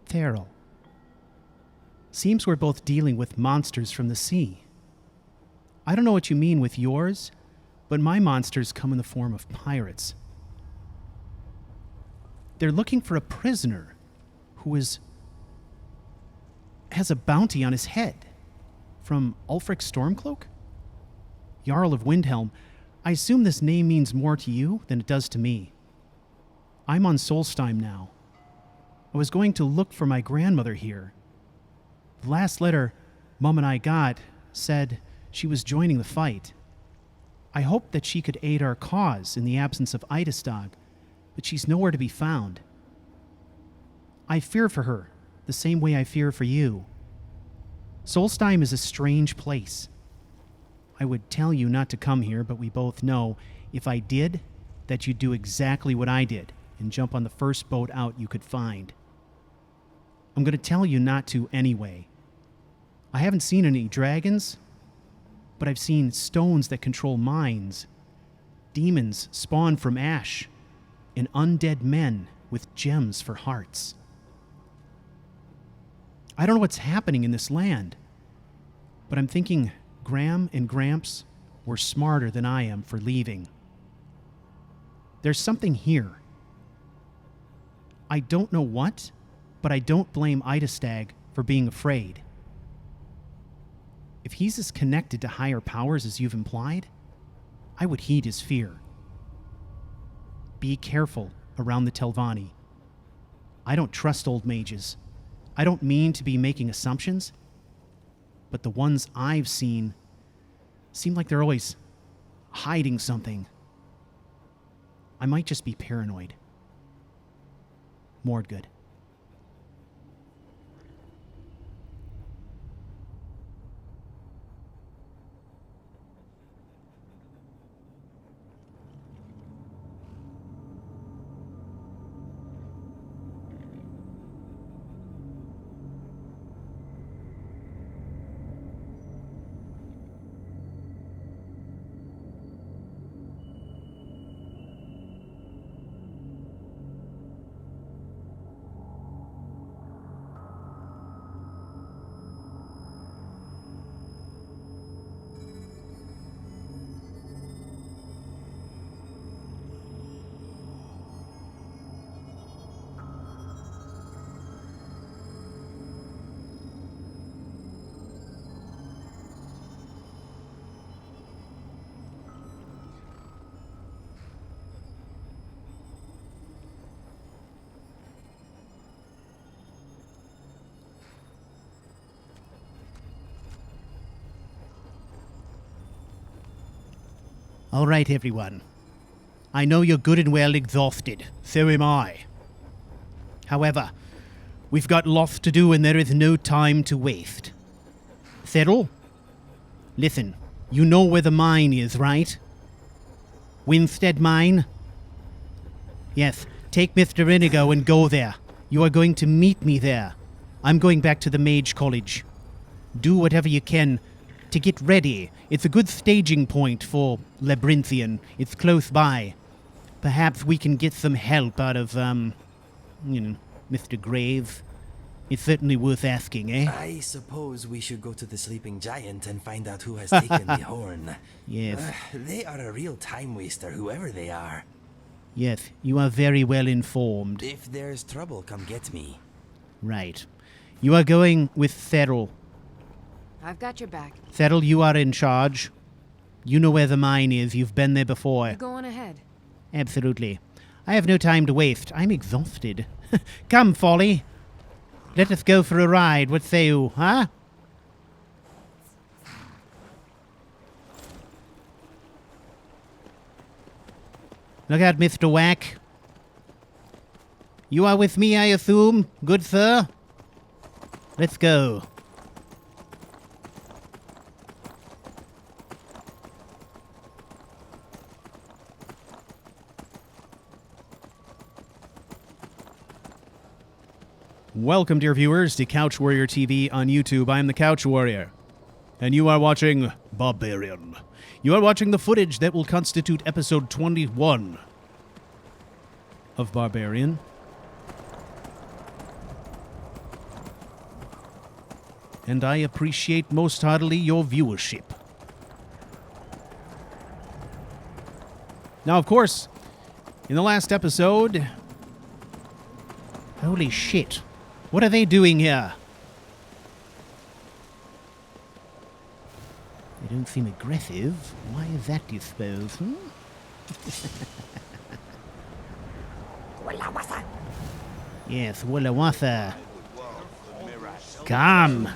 Theral. Seems we're both dealing with monsters from the sea. I don't know what you mean with yours, but my monsters come in the form of pirates. They're looking for a prisoner who has a bounty on his head. From Ulfric Stormcloak? Jarl of Windhelm. I assume this name means more to you than it does to me. I'm on Solstheim now. I was going to look for my grandmother here. The last letter Mom and I got said she was joining the fight. I hoped that she could aid our cause in the absence of Eidestag, but she's nowhere to be found. I fear for her, the same way I fear for you. Solstheim is a strange place. I would tell you not to come here, but we both know, if I did, that you'd do exactly what I did and jump on the first boat out you could find. I'm going to tell you not to anyway. I haven't seen any dragons, but I've seen stones that control minds, demons spawn from ash, and undead men with gems for hearts. I don't know what's happening in this land, but I'm thinking Graham and Gramps were smarter than I am for leaving. There's something here. I don't know what, but I don't blame Eidestag for being afraid. If he's as connected to higher powers as you've implied, I would heed his fear. Be careful around the Telvanni. I don't trust old mages. I don't mean to be making assumptions, but the ones I've seen seem like they're always hiding something. I might just be paranoid. Mordgood. All right, everyone. I know you're good and well exhausted. So am I. However, we've got lots to do and there is no time to waste. Cyril? Listen, you know where the mine is, right? Winstead Mine? Yes, take Mr. Inigo and go there. You are going to meet me there. I'm going back to the Mage College. Do whatever you can to get ready. It's a good staging point for Labyrinthian. It's close by. Perhaps we can get some help out of, Mr. Grave. It's certainly worth asking, eh? I suppose we should go to the Sleeping Giant and find out who has taken the horn. Yes. They are a real time waster, whoever they are. Yes, you are very well informed. If there's trouble, come get me. Right. You are going with Cyril. I've got your back. Cyril, you are in charge. You know where the mine is. You've been there before. You go on ahead. Absolutely. I have no time to waste. I'm exhausted. Come, Folly. Let us go for a ride. What say you, huh? Look out, Mr. Whack. You are with me, I assume, good sir? Let's go. Welcome, dear viewers, to CouchWarrior TV on YouTube. I am the CouchWarrior, and you are watching Barbarian. You are watching the footage that will constitute episode 21 of Barbarian. and I appreciate most heartily your viewership. Now, of course, in the last episode... Holy shit. What are they doing here? They don't seem aggressive. Why is that, you suppose, hmm? Yes, Wallawatha. Come.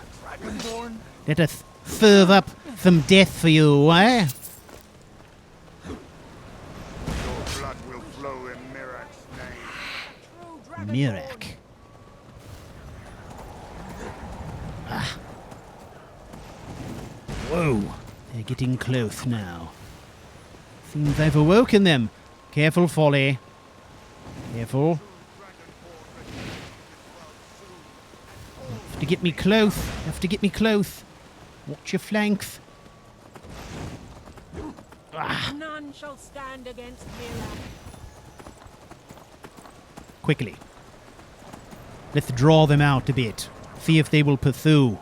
Let us serve up some death for you, eh? Your blood will flow in Mirak's name. Mirak. Ah. Whoa. They're getting close now. Seems I've awoken them. Careful, Folly. Careful. Have to get me close. Have to get me close. Watch your flanks. Ah. None shall stand against Mirak. Quickly. Let's draw them out a bit. See if they will pursue.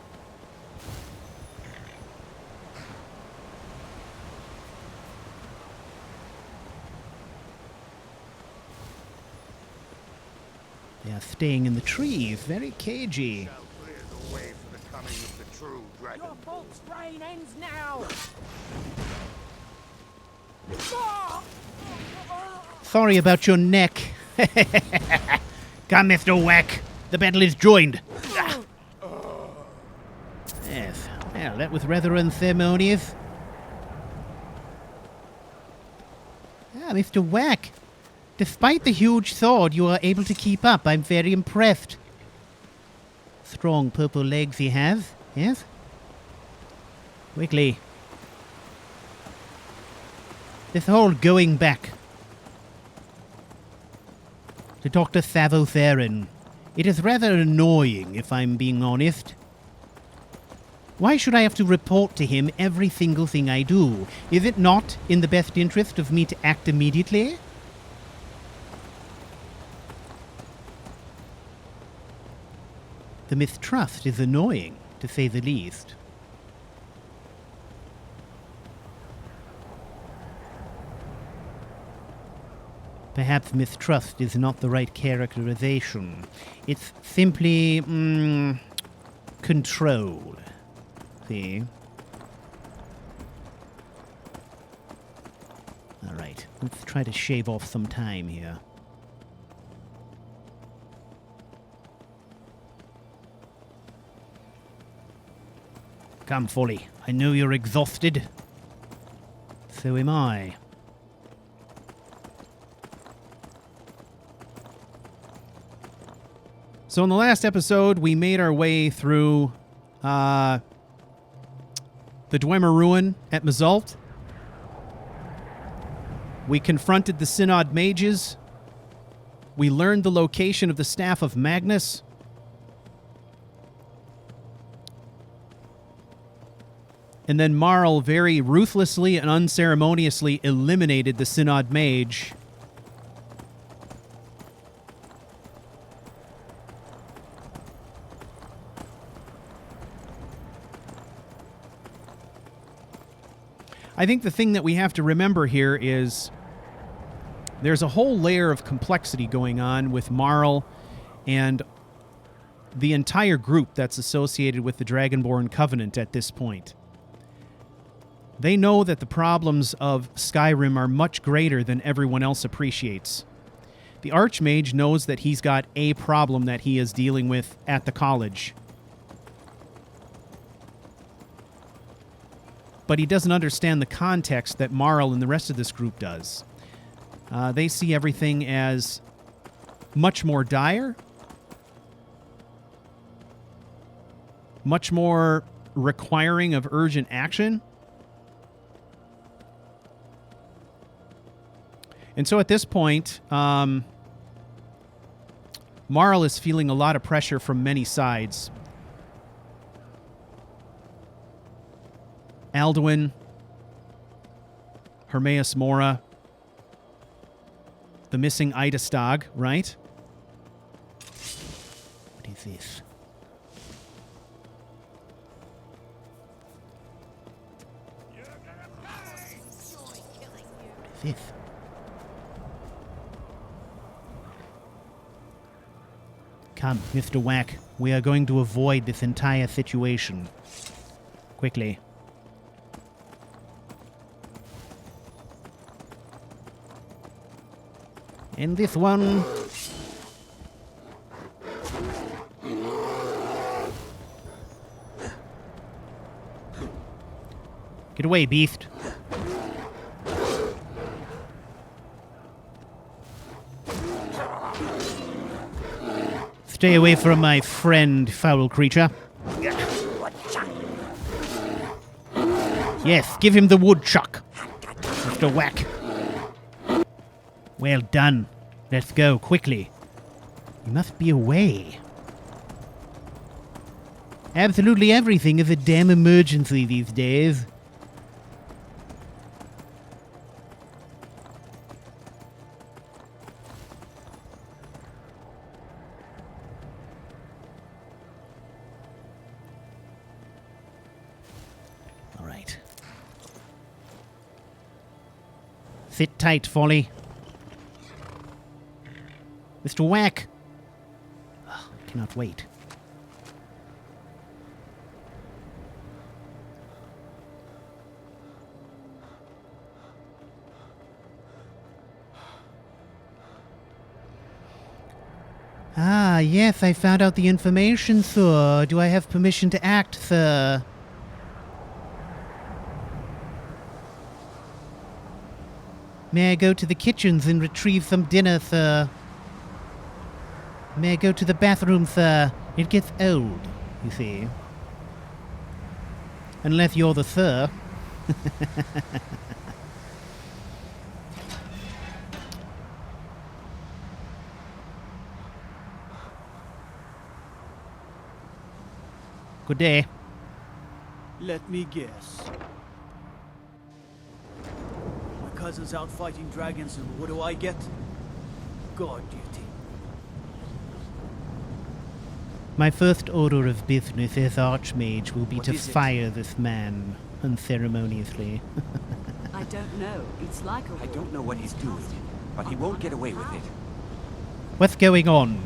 They are staying in the trees, very cagey. Shall clear the way for the coming of the true dragon. Your false reign ends now. Sorry about your neck. Come, Mr. Whack. The battle is joined. Ah. Yes. Well, that was rather unceremonious. Ah, Mr. Whack. Despite the huge sword, you are able to keep up. I'm very impressed. Strong purple legs he has, yes? Quickly. This whole going back to Dr. Theron, it is rather annoying, if I'm being honest. Why should I have to report to him every single thing I do? Is it not in the best interest of me to act immediately? The mistrust is annoying, to say the least. Perhaps mistrust is not the right characterization. It's simply, control. See? Alright, let's try to shave off some time here. Come, Folly. I know you're exhausted. So am I. So in the last episode, we made our way through the Dwemer Ruin at Mazalt. We confronted the Synod mages. We learned the location of the staff of Magnus. And then Marl very ruthlessly and unceremoniously eliminated the Synod mage. I think the thing that we have to remember here is there's a whole layer of complexity going on with Marl and the entire group that's associated with the Dragonborn Covenant at this point. They know that the problems of Skyrim are much greater than everyone else appreciates. The Archmage knows that he's got a problem that he is dealing with at the college. But he doesn't understand the context that Marl and the rest of this group does. They see everything as much more dire, much more requiring of urgent action. And so at this point, Marl is feeling a lot of pressure from many sides. Alduin, Hermaeus Mora, the missing Idastag, right? What is this? this? Come, Mr. Whack. We are going to avoid this entire situation. Quickly. And this one. Get away, beast. Stay away from my friend, foul creature. Yes, give him the woodchuck, Mr. Whack. Well done. Let's go, quickly. You must be away. Absolutely everything is a damn emergency these days. All right. Sit tight, Folly. Mr. Whack! Oh, I cannot wait. Ah, yes, I found out the information, sir. Do I have permission to act, sir? May I go to the kitchens and retrieve some dinner, sir? May I go to the bathroom, sir? It gets old, you see. Unless you're the sir. Good day. Let me guess. My cousin's out fighting dragons, and what do I get? Guard duty. My first order of business as Archmage will be What to is it? fire this man unceremoniously. I don't know. It's like a I don't know what he's doing, but he won't get away with it. What's going on?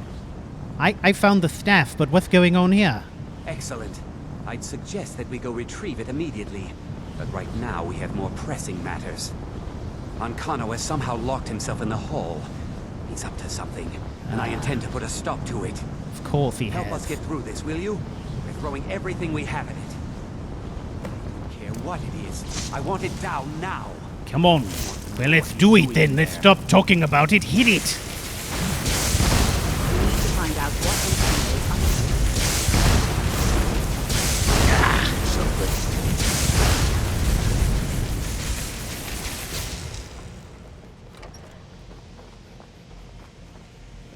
I found the staff, but what's going on here? Excellent. I'd suggest that we go retrieve it immediately. But right now we have more pressing matters. Ancano has somehow locked himself in the hall. He's up to something, and I intend to put a stop to it. Of course he Help has. us get through this, will you? We're throwing everything we have at it. I don't care what it is. I want it down now. Come on. Well, let's do it then. Let's stop talking about it. Hit it. We need to find out what Ancano is up to.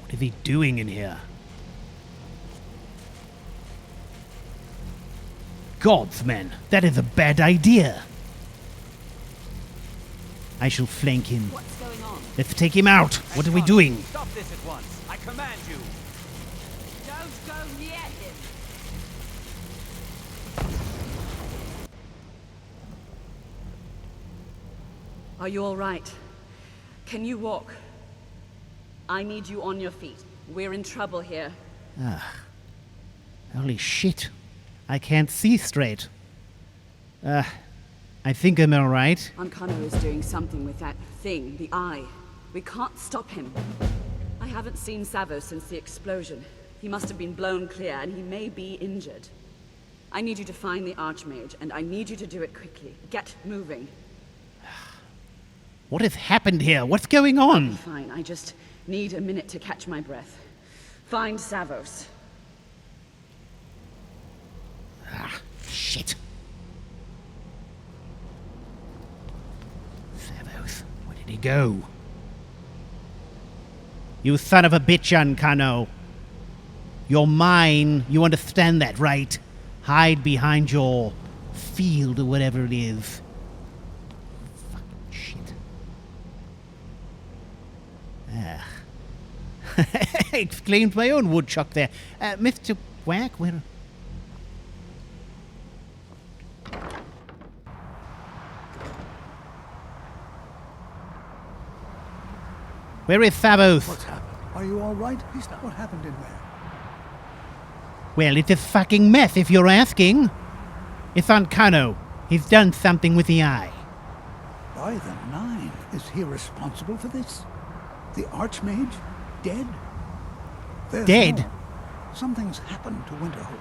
What is he doing in here? Gods, man, that is a bad idea. I shall flank him. What's going on? Let's take him out. What are we doing? Stop this at once. I command you. Don't go near him. Are you all right? Can you walk? I need you on your feet. We're in trouble here. Holy shit. I can't see straight. I think I'm alright. Ancano is doing something with that thing, the eye. We can't stop him. I haven't seen Savo since the explosion. He must have been blown clear, and he may be injured. I need you to find the Archmage, and I need you to do it quickly. Get moving. What has happened here? What's going on? Fine, I just need a minute to catch my breath. Find Savos. Shit. Savos, where did he go? You son of a bitch, Ancano. You're mine. You understand that, right? Hide behind your field or whatever it is. Fucking shit. I exclaimed my own woodchuck there. Mr. Whack, where... Where is Savos? What's happened? Are you all right? What happened in there? Well, it's a fucking mess if you're asking. It's Ancano. He's done something with the eye. By the nine, is he responsible for this? The Archmage? Dead? There's Dead? more. Something's happened to Winterhold.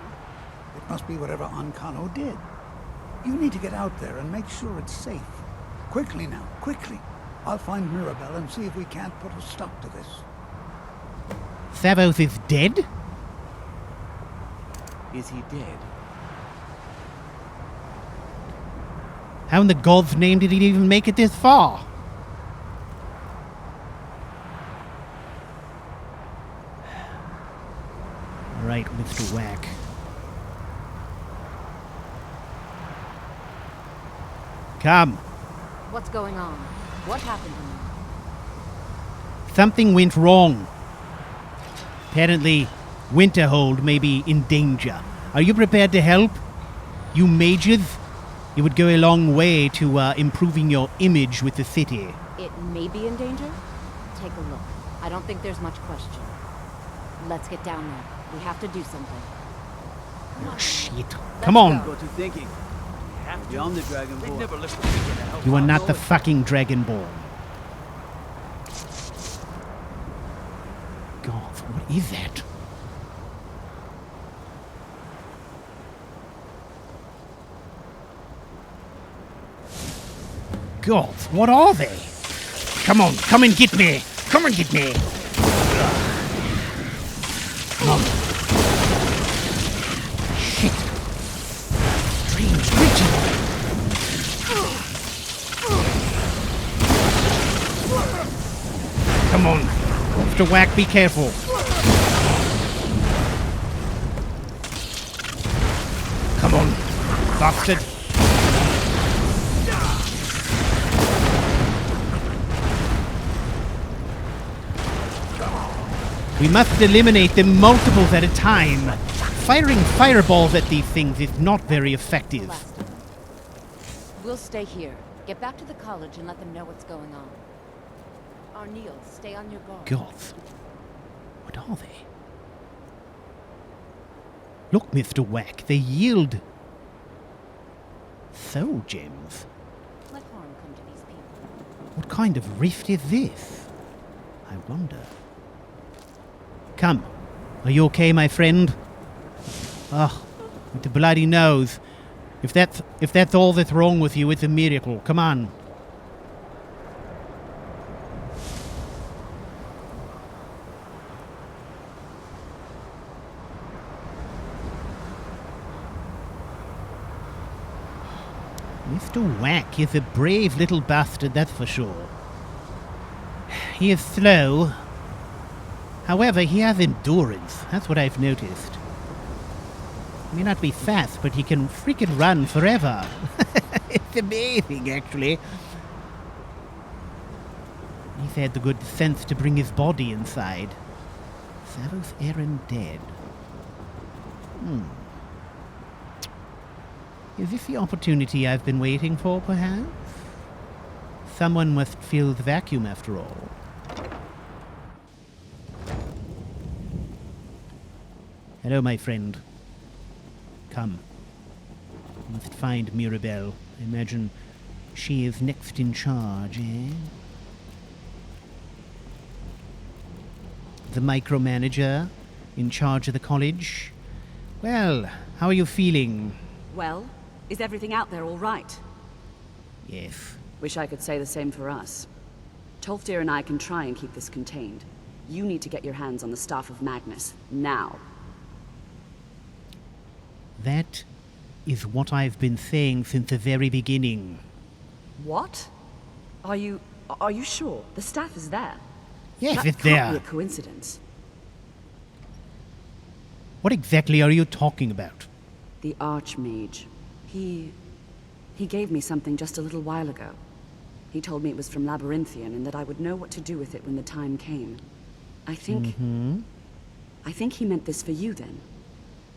It must be whatever Ancano did. You need to get out there and make sure it's safe. Quickly now, quickly. I'll find Mirabelle and see if we can't put a stop to this. Savos is dead? Is he dead? How in the God's name did he even make it this far? Right, Mr. Whack. Come. What's going on? What happened to me? Something went wrong. Apparently, Winterhold may be in danger. Are you prepared to help? You mages? It would go a long way to improving your image with the city. It may be in danger? Take a look. I don't think there's much question. Let's get down there. We have to do something. Shit. Come on. Got to thinking. Beyond the Dragon Ball. You are not the fucking Dragon Ball. God, what is that? God, what are they? Come on, come and get me! Come and get me! Come on. Shit. Strange creature. Come on. Mr. Whack, be careful. Come on, bastard. We must eliminate them multiples at a time. Firing fireballs at these things is not very effective. Blast 'em. We'll stay here. Get back to the college and let them know what's going on. Arneal, stay on your guard. Gods. What are they? Look, Mr. Whack, they yield soul gems. Let harm come to these people. What kind of rift is this? I wonder. Come. Are you okay, my friend? Ah, with the bloody nose. If that's all that's wrong with you, it's a miracle. Come on. Mr. Whack is a brave little bastard, that's for sure. He is slow. However, he has endurance. That's what I've noticed. He may not be fast, but he can freaking run forever. It's amazing, actually. He's had the good sense to bring his body inside. Savos Aaron dead. Is this the opportunity I've been waiting for, perhaps? Someone must fill the vacuum, after all. Hello, my friend. Come. We must find Mirabelle. I imagine she is next in charge, eh? The micromanager in charge of the college. Well, how are you feeling? Well, is everything out there all right? Yes. Wish I could say the same for us. Tolfdir and I can try and keep this contained. You need to get your hands on the staff of Magnus, now. That is what I've been saying since the very beginning. What? Are you sure? The staff is there. Yes, That it's can't there. be a coincidence. What exactly are you talking about? The Archmage. He gave me something just a little while ago. He told me it was from Labyrinthian and that I would know what to do with it when the time came. I think he meant this for you then.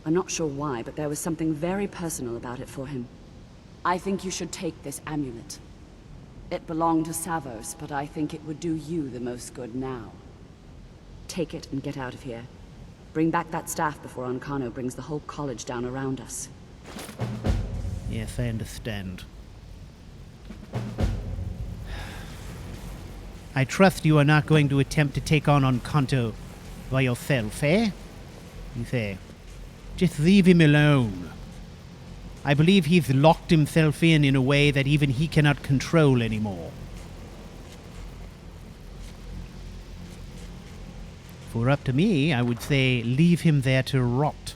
I'm not sure why, but there was something very personal about it for him. I think you should take this amulet. It belonged to Savos, but I think it would do you the most good now. Take it and get out of here. Bring back that staff before Ancano brings the whole college down around us. Yes, I understand. I trust you are not going to attempt to take on Ancano by yourself, eh? You say. Just leave him alone. I believe he's locked himself in a way that even he cannot control anymore. If it were up to me, I would say leave him there to rot.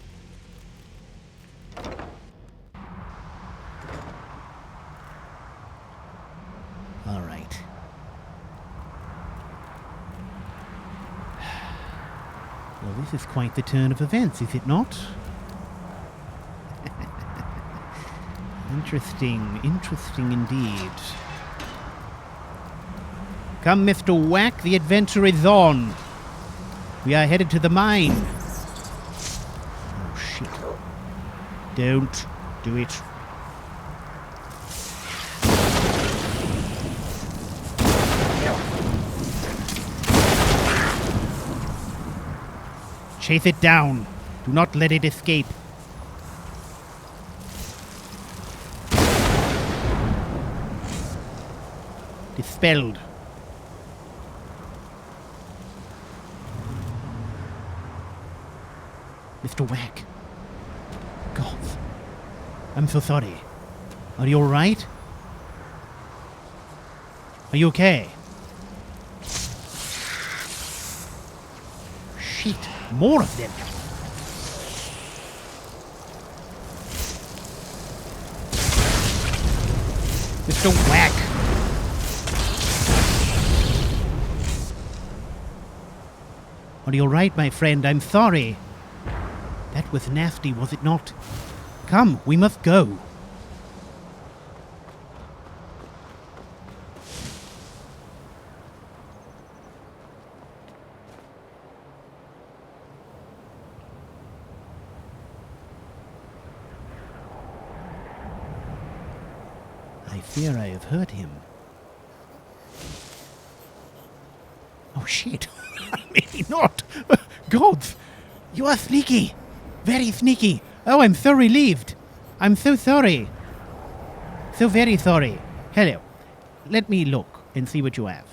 All right. Well, this is quite the turn of events, is it not? Interesting indeed. Come, Mr. Whack, the adventure is on. We are headed to the mine. Oh, shit. Don't do it. Chase it down. Do not let it escape. Dispelled. Mr. Whack. God. I'm so sorry. Are you alright? Are you okay? Shit. More of them. Mr. Whack. Are you alright, my friend? I'm sorry. That was nasty, was it not? Come, we must go. I fear I have hurt him. Oh shit. Maybe not. Gods, you are sneaky. Very sneaky. Oh, I'm so relieved. I'm so sorry. So very sorry. Hello. Let me look and see what you have.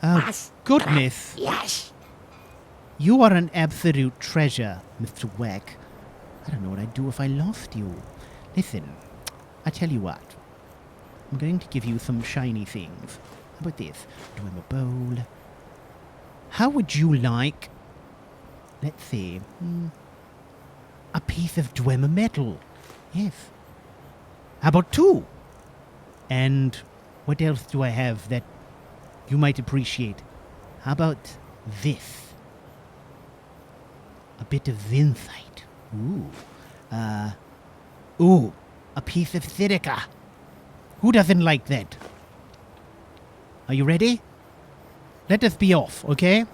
Oh, goodness. Yes. You are an absolute treasure, Mr. Whack. I don't know what I'd do if I lost you. Listen, I tell you what. I'm going to give you some shiny things. How about this? Dwemer bowl. How would you like, let's see, a piece of Dwemer metal? Yes. How about 2? And what else do I have that you might appreciate? How about this? A bit of Zinthite. Ooh, a piece of Silica. Who doesn't like that? Are you ready? Let us be off, okay?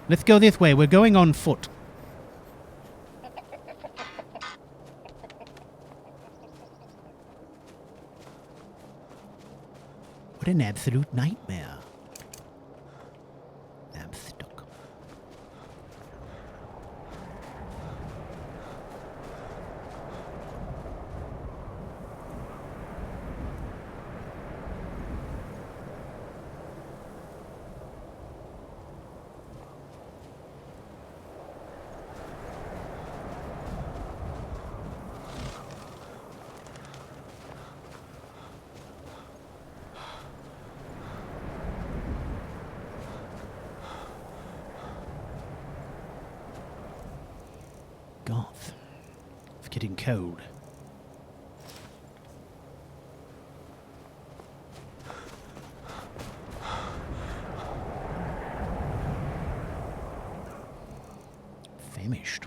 Let's go this way. We're going on foot. What an absolute nightmare. I'm stuck. Goth. It's getting cold. Famished.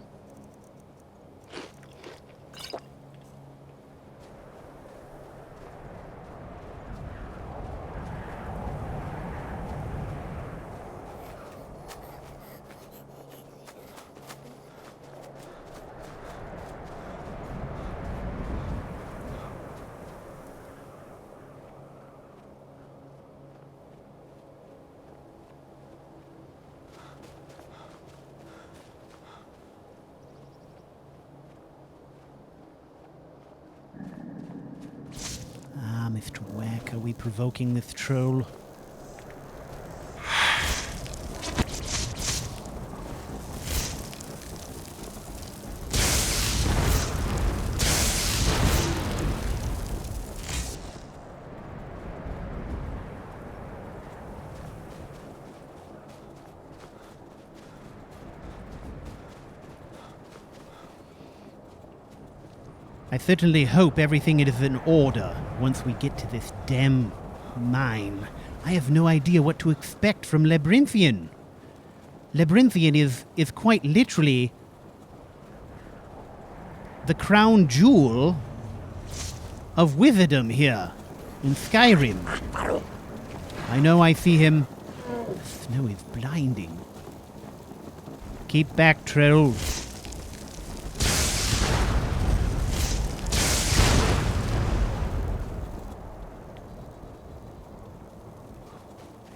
Mr. Whack, are we provoking this troll? I certainly hope everything is in order once we get to this damn mine. I have no idea what to expect from Labyrinthian. Labyrinthian is quite literally the crown jewel of wizardom here in Skyrim. I know I see him. The snow is blinding. Keep back, troll.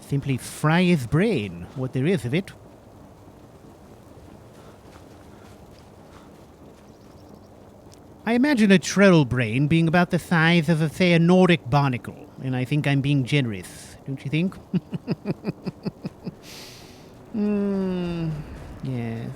Simply fry his brain, what there is of it. I imagine a troll brain being about the size of, say, a Nordic barnacle, and I think I'm being generous, don't you think? Yes.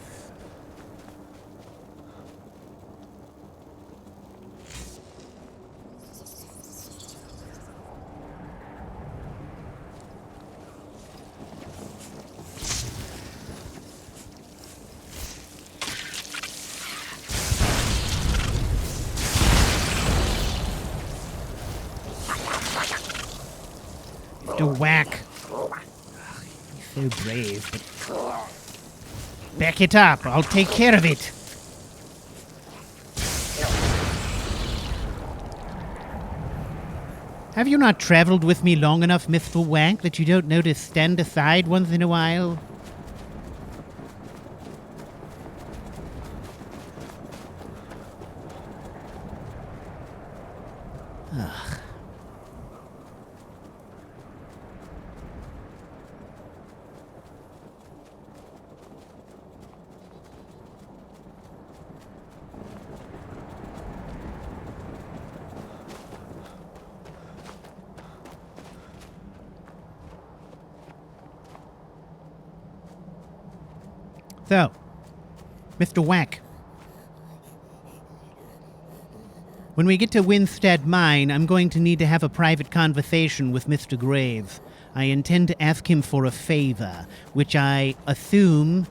To whack. He's so brave, but... Back it up, I'll take care of it. Have you not traveled with me long enough, Mr. Wank, that you don't know to stand aside once in a while? Ugh. So, Mr. Whack, when we get to Winstead Mine, I'm going to need to have a private conversation with Mr. Graves. I intend to ask him for a favor, which I assume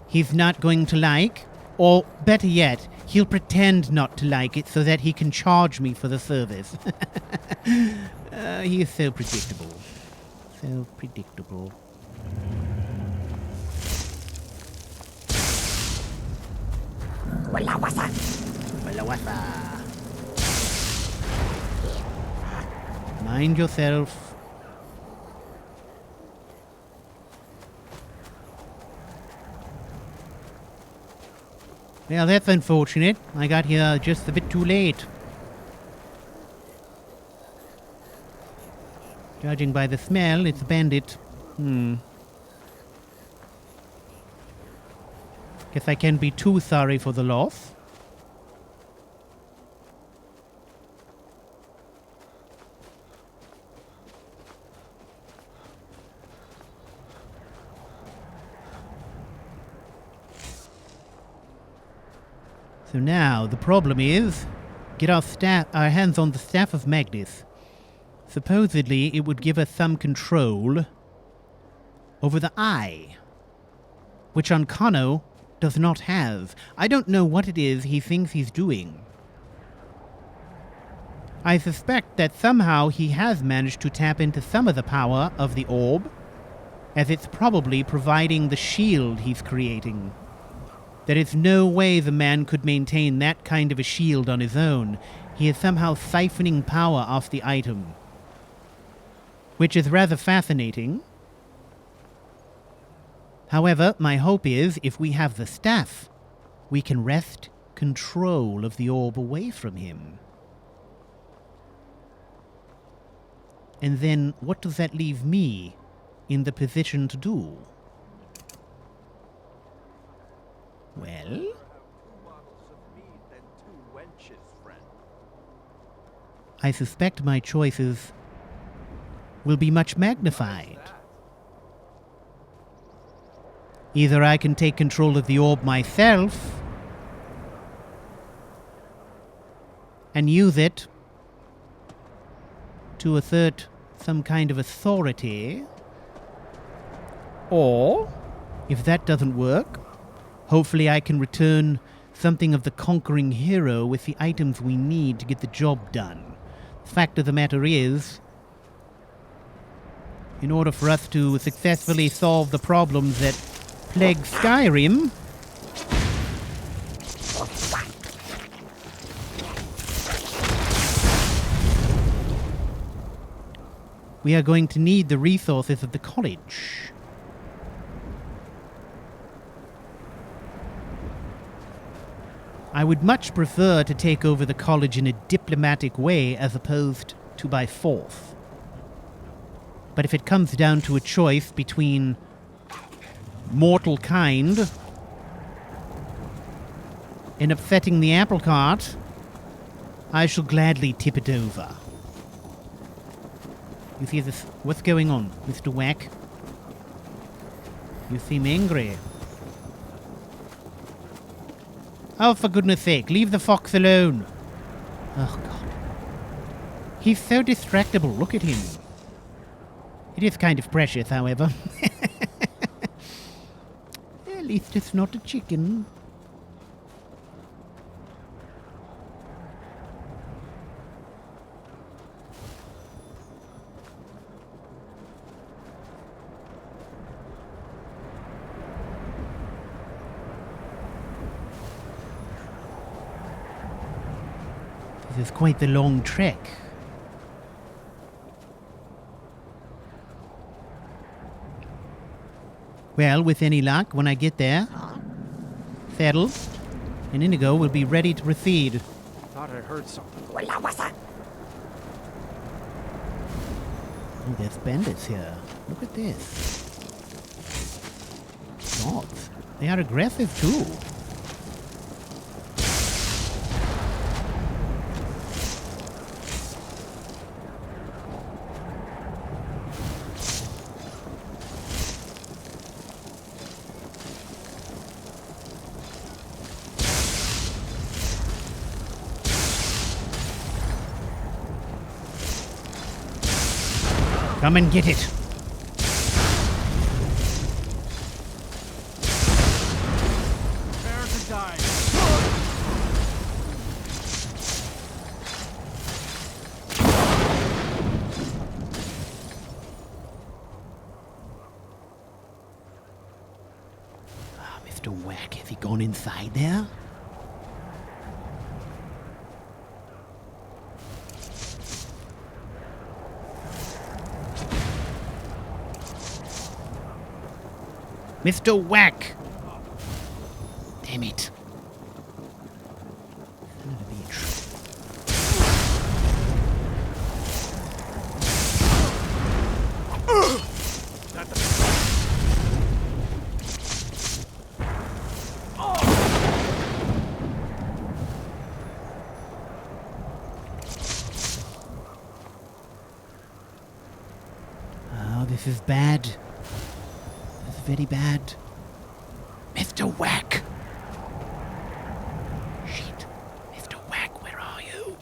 he's not going to like, or better yet, he'll pretend not to like it so that he can charge me for the service. He is so predictable. So predictable. Walawasa. Mind yourself. Well, that's unfortunate. I got here just a bit too late. Judging by the smell, it's a bandit. Guess I can't be too sorry for the loss. So now, the problem is, get our hands on the staff of Magnus. Supposedly, it would give us some control over the eye, which Ancano does not have. I don't know what it is he thinks he's doing. I suspect that somehow he has managed to tap into some of the power of the orb, as it's probably providing the shield he's creating. There is no way the man could maintain that kind of a shield on his own. He is somehow siphoning power off the item, which is rather fascinating. However, my hope is, if we have the staff, we can wrest control of the orb away from him. And then, what does that leave me in the position to do? Well? I suspect my choices will be much magnified. Either I can take control of the orb myself and use it to assert some kind of authority, or, if that doesn't work, hopefully I can return something of the conquering hero with the items we need to get the job done. The fact of the matter is, in order for us to successfully solve the problems that plague Skyrim, we are going to need the resources of the college. I would much prefer to take over the college in a diplomatic way as opposed to by force. But if it comes down to a choice between mortal kind and upsetting the apple cart, I shall gladly tip it over. You see this? What's going on, Mr. Whack? You seem angry. Oh, for goodness sake, leave the fox alone. Oh, God. He's so distractible, look at him. It is kind of precious, however. At least it's not a chicken. This is quite the long trek. Well, with any luck, when I get there, Fettle and Inigo will be ready to proceed. Thought I heard something. Oh, there's bandits here. Look at this. Gods. They are aggressive too. Come and get it. Prepare to die. Mr. Whack, has he gone inside there? Mr. Whack! Damn it. Son of a bitch. Oh, this is bad. Very bad. Mr. Whack! Shit. Mr. Whack, where are you?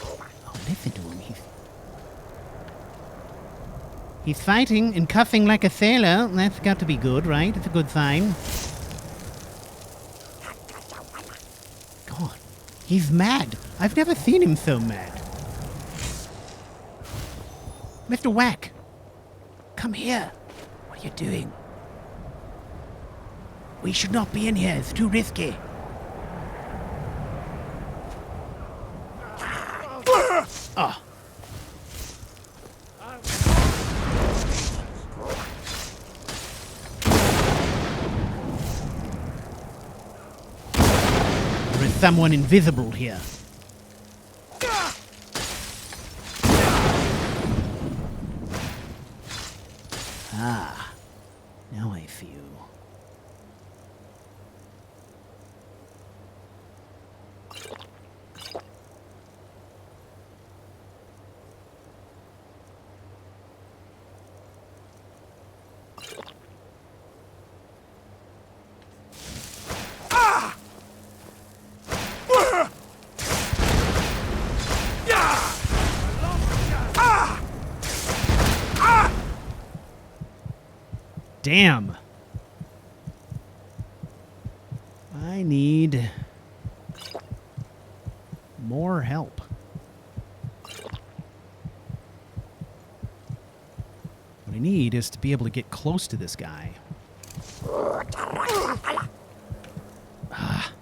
Oh, listen to him. He's fighting and cuffing like a sailor. That's got to be good, right? It's a good sign. God, he's mad. I've never seen him so mad. Mr. Whack! Come here. What are you doing? We should not be in here. It's too risky. Oh. There is someone invisible here. Ah, now I see you. Damn. I need more help. What I need is to be able to get close to this guy. Ah.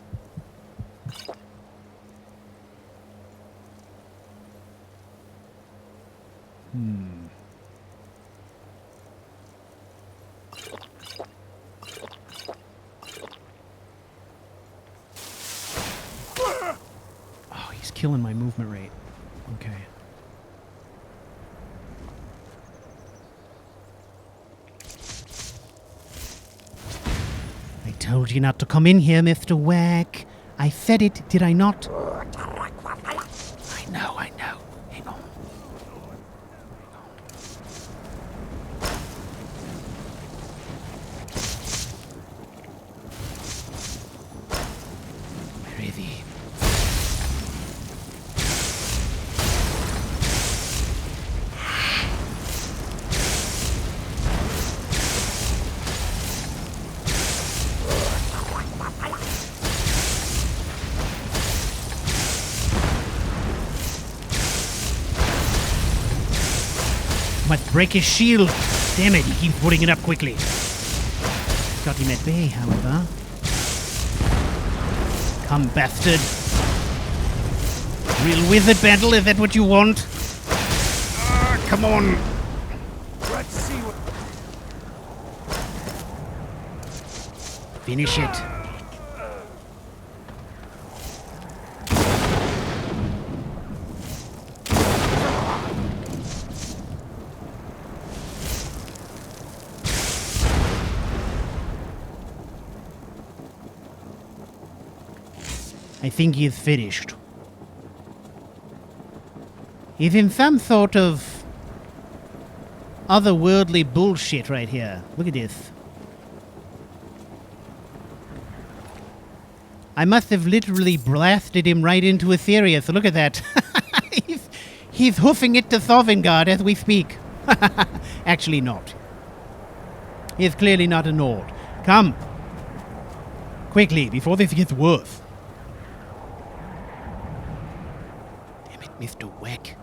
Oh, he's killing my movement rate. Okay. I told you not to come in here, Mr. Wack. I said it, did I not? I know. Hang on. Where is he? Must break his shield. Damn it, he keeps putting it up quickly. Got him at bay, however. Come, bastard. Real wizard battle, is that what you want? Come on. Let's see what... Finish it. I think he is finished. He's in some sort of otherworldly bullshit right here. Look at this. I must have literally blasted him right into Etheria, so look at that. he's hoofing it to Sovngarde as we speak. Actually not. He is clearly not a Nord. Come. Quickly, before this gets worse. Damn it, Mr. Weck.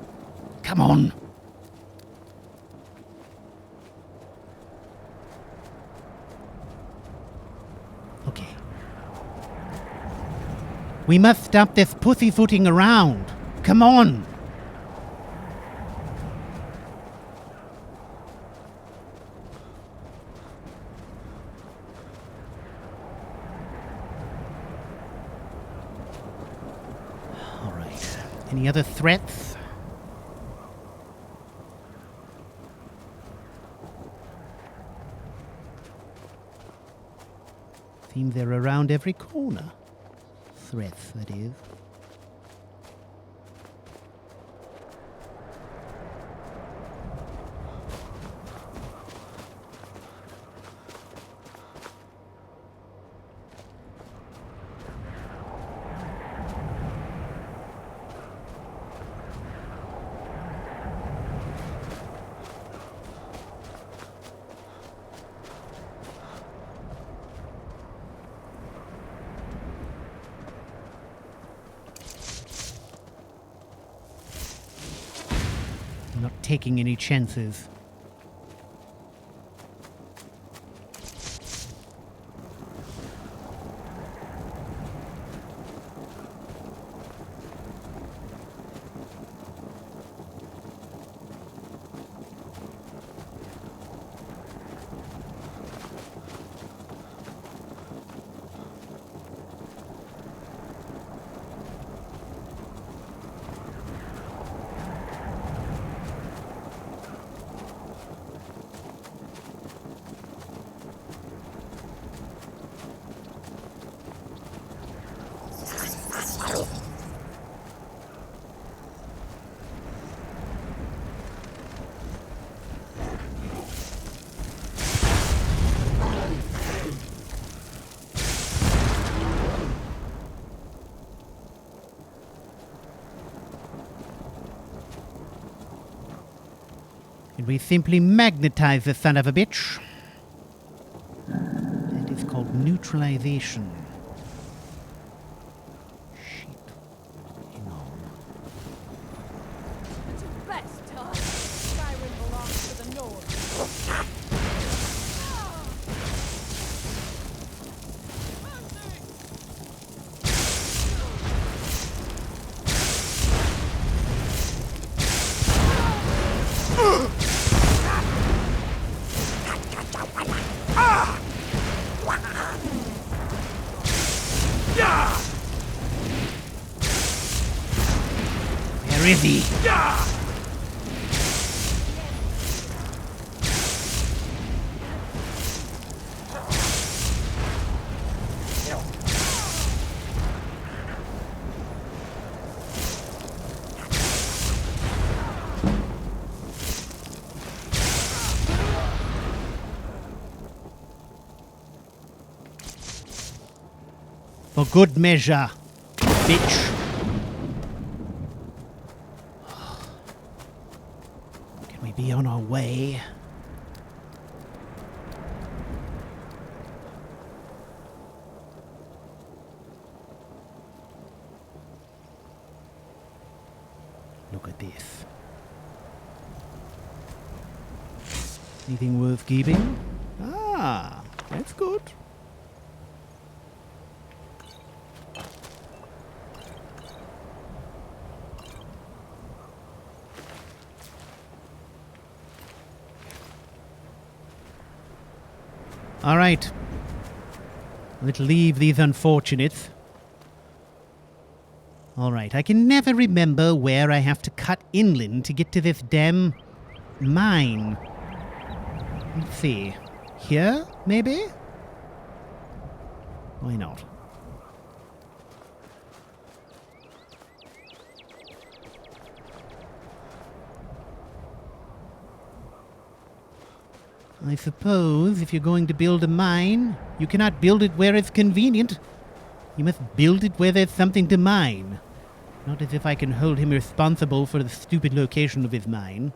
Come on. Okay. We must stop this pussyfooting around. Come on. All right. Any other threats? Seems they're around every corner. Threats, that is. Not taking any chances. And we simply magnetize the son of a bitch. neutralization. Shit. Hang on. It's your best time. Skyrim belongs to the North. Where is he? For good measure, bitch. Can we be on our way? Look at this. Anything worth keeping? Ah, that's good. All right. Let's leave these unfortunates. All right. I can never remember where I have to cut inland to get to this damn mine. Let's see. Here, maybe? Why not? I suppose if you're going to build a mine, you cannot build it where it's convenient. You must build it where there's something to mine. Not as if I can hold him responsible for the stupid location of his mine.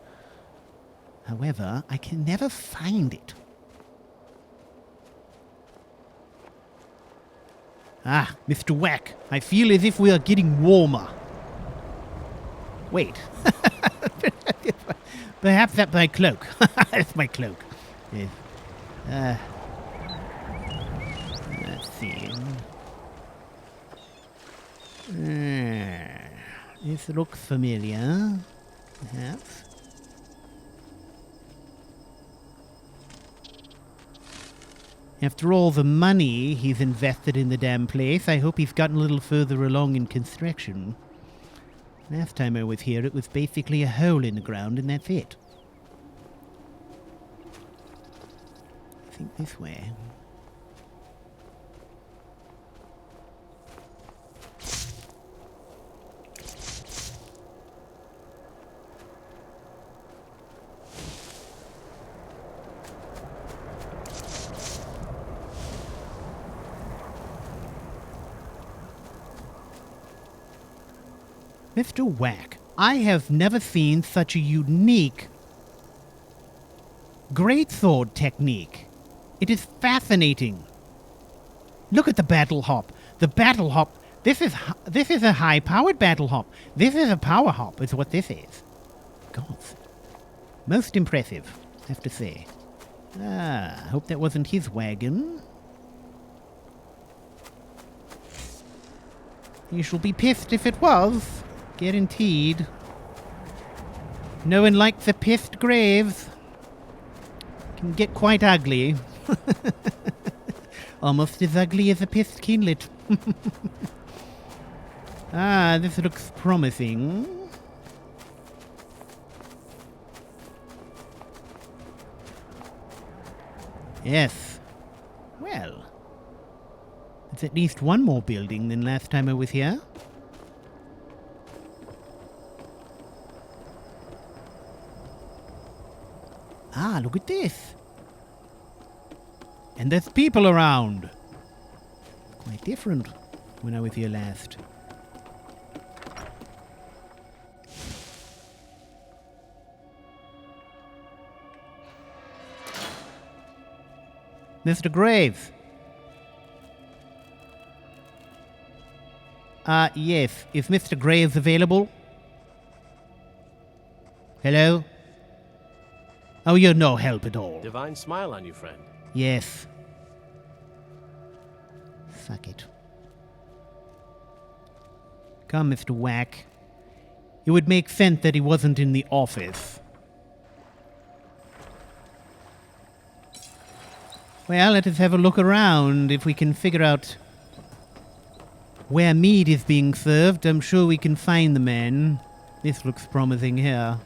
However, I can never find it. Ah, Mr. Whack, I feel as if we are getting warmer. Wait. Perhaps that's my cloak. That's my cloak. Yes. Let's see. This looks familiar. Perhaps. After all the money he's invested in the damn place, I hope he's gotten a little further along in construction. Last time I was here, it was basically a hole in the ground, and that's it. I think this way. Mr. Whack, I have never seen such a unique greatsword technique. It is fascinating. Look at the battle hop. The battle hop. This is a high-powered battle hop. This is a power hop, is what this is. God. Most impressive, I have to say. Ah, hope that wasn't his wagon. You shall be pissed if it was. Guaranteed. No one likes the pissed graves. Can get quite ugly. Almost as ugly as a pissed kinglet. Ah, this looks promising. Yes. Well, it's at least one more building than last time I was here. Ah, look at this. And there's people around. Quite different when I was here last. Mr. Graves, Yes. Is Mr. Graves available? Hello? Oh, you're no help at all. Divine smile on you, friend. Yes. Fuck it. Come, Mr. Whack. It would make sense that he wasn't in the office. Well, let us have a look around. If we can figure out where mead is being served, I'm sure we can find the man. This looks promising here.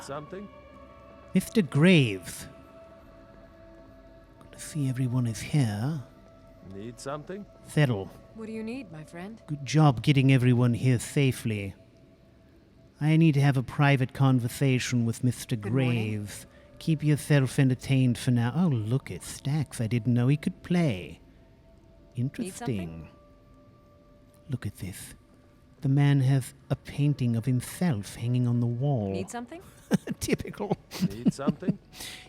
something? Mr. Graves. Good to see everyone is here. Need something? Settle. What do you need, my friend? Good job getting everyone here safely. I need to have a private conversation with Mr. Graves. Keep yourself entertained for now. Oh, look at Stacks. I didn't know he could play. Interesting. Look at this. The man has a painting of himself hanging on the wall. Need something? Typical. Need something?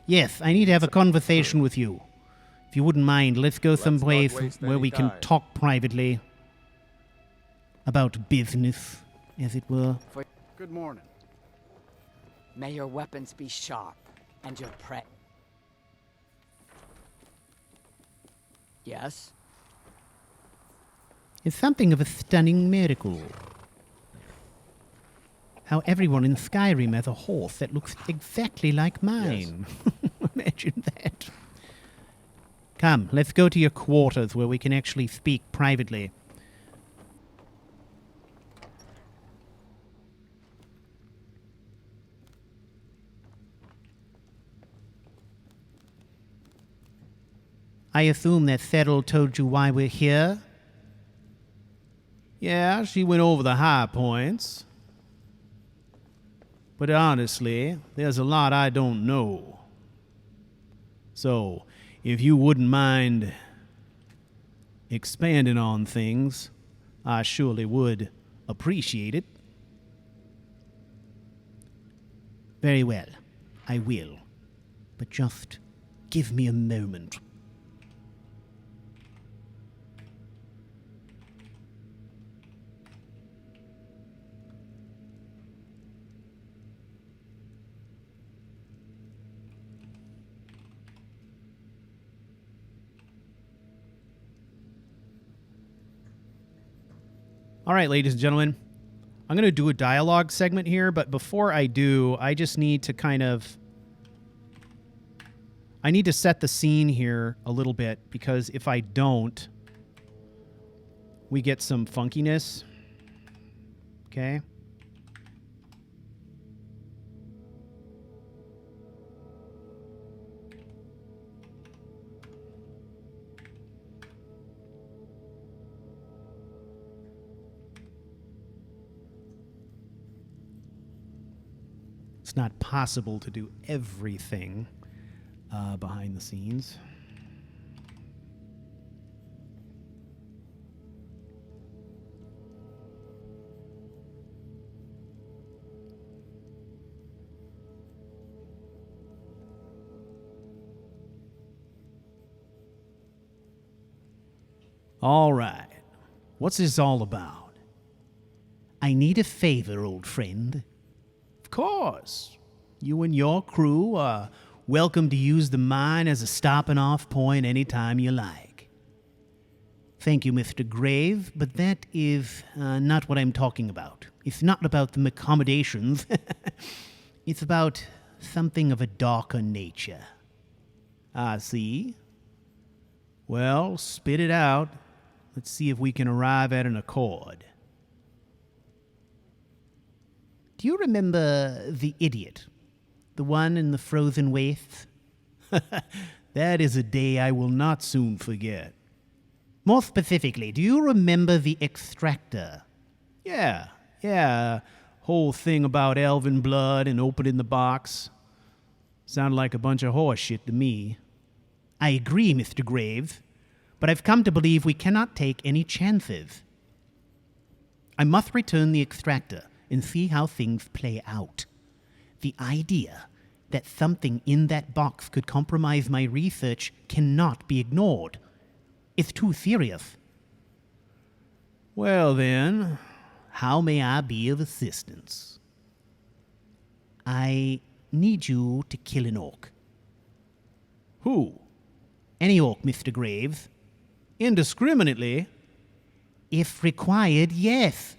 Yes, I need to have a conversation with you. If you wouldn't mind, let's go Let's not someplace waste where any we can time. talk privately. About business, as it were. Good morning. May your weapons be sharp, and your prey. Yes? It's something of a stunning miracle. How everyone in Skyrim has a horse that looks exactly like mine. Imagine that. Come, let's go to your quarters where we can actually speak privately. I assume that Settle told you why we're here? Yeah, she went over the high points. But honestly, there's a lot I don't know. So, if you wouldn't mind expanding on things, I surely would appreciate it. Very well, I will. But just give me a moment. All right, ladies and gentlemen, I'm going to do a dialogue segment here, but before I do, I just need to I need to set the scene here a little bit, because if I don't, we get some funkiness. Okay? It's not possible to do everything behind the scenes. All right. What's this all about? I need a favor, old friend. Of course. You and your crew are welcome to use the mine as a stopping-off point anytime you like. Thank you, Mr. Grave, but that is not what I'm talking about. It's not about the accommodations. It's about something of a darker nature. Ah, see? Well, spit it out. Let's see if we can arrive at an accord. Do you remember the idiot? The one in the frozen wastes? That is a day I will not soon forget. More specifically, do you remember the extractor? Yeah. Whole thing about elven blood and opening the box. Sounded like a bunch of horse shit to me. I agree, Mr. Graves, but I've come to believe we cannot take any chances. I must return the extractor and see how things play out. The idea that something in that box could compromise my research cannot be ignored. It's too serious. Well then, how may I be of assistance? I need you to kill an orc. Who? Any orc, Mr. Graves. Indiscriminately? If required, yes.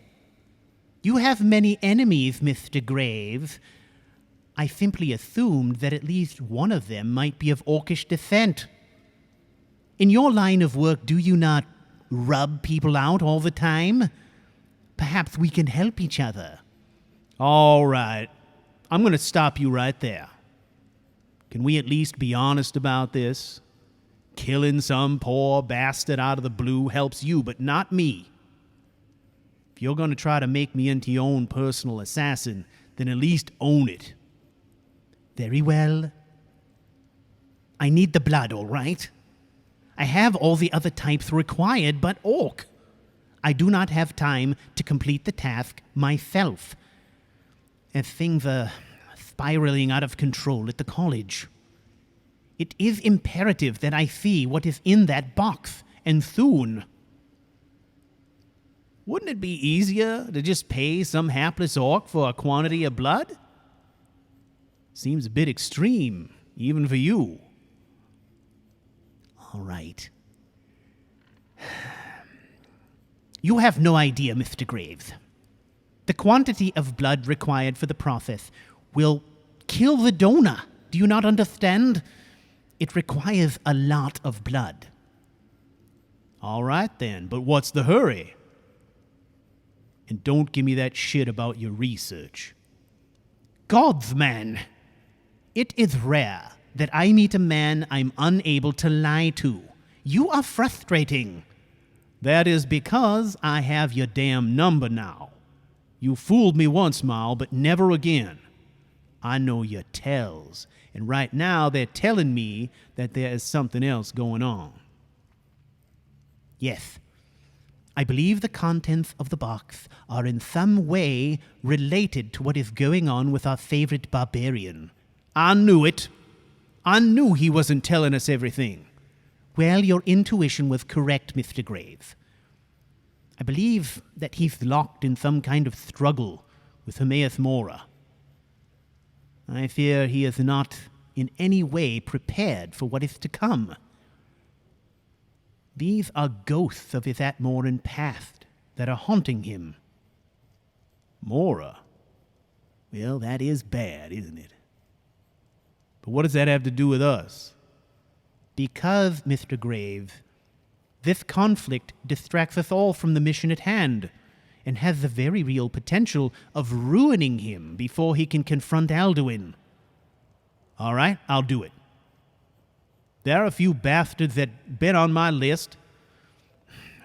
You have many enemies, Mr. Graves. I simply assumed that at least one of them might be of orcish descent. In your line of work, do you not rub people out all the time? Perhaps we can help each other. All right. I'm going to stop you right there. Can we at least be honest about this? Killing some poor bastard out of the blue helps you, but not me. If you're going to try to make me into your own personal assassin, then at least own it. Very well. I need the blood, all right? I have all the other types required, but orc. I do not have time to complete the task myself. As things are spiraling out of control at the college. It is imperative that I see what is in that box, and soon. Wouldn't it be easier to just pay some hapless orc for a quantity of blood? Seems a bit extreme, even for you. All right. You have no idea, Mr. Graves. The quantity of blood required for the process will kill the donor. Do you not understand? It requires a lot of blood. All right, then, but what's the hurry? And don't give me that shit about your research. Gods, man! It is rare that I meet a man I'm unable to lie to. You are frustrating. That is because I have your damn number now. You fooled me once, Mal, but never again. I know your tells, and right now they're telling me that there is something else going on. Yes, I believe the contents of the box are in some way related to what is going on with our favorite Barbarian. I knew it. I knew he wasn't telling us everything. Well, your intuition was correct, Mr. Graves. I believe that he's locked in some kind of struggle with Hermaeus Mora. I fear he is not in any way prepared for what is to come. These are ghosts of his Atmoran past that are haunting him. Mora? Well, that is bad, isn't it? But what does that have to do with us? Because, Mr. Graves, this conflict distracts us all from the mission at hand, and has the very real potential of ruining him before he can confront Alduin. All right, I'll do it. There are a few bastards that been on my list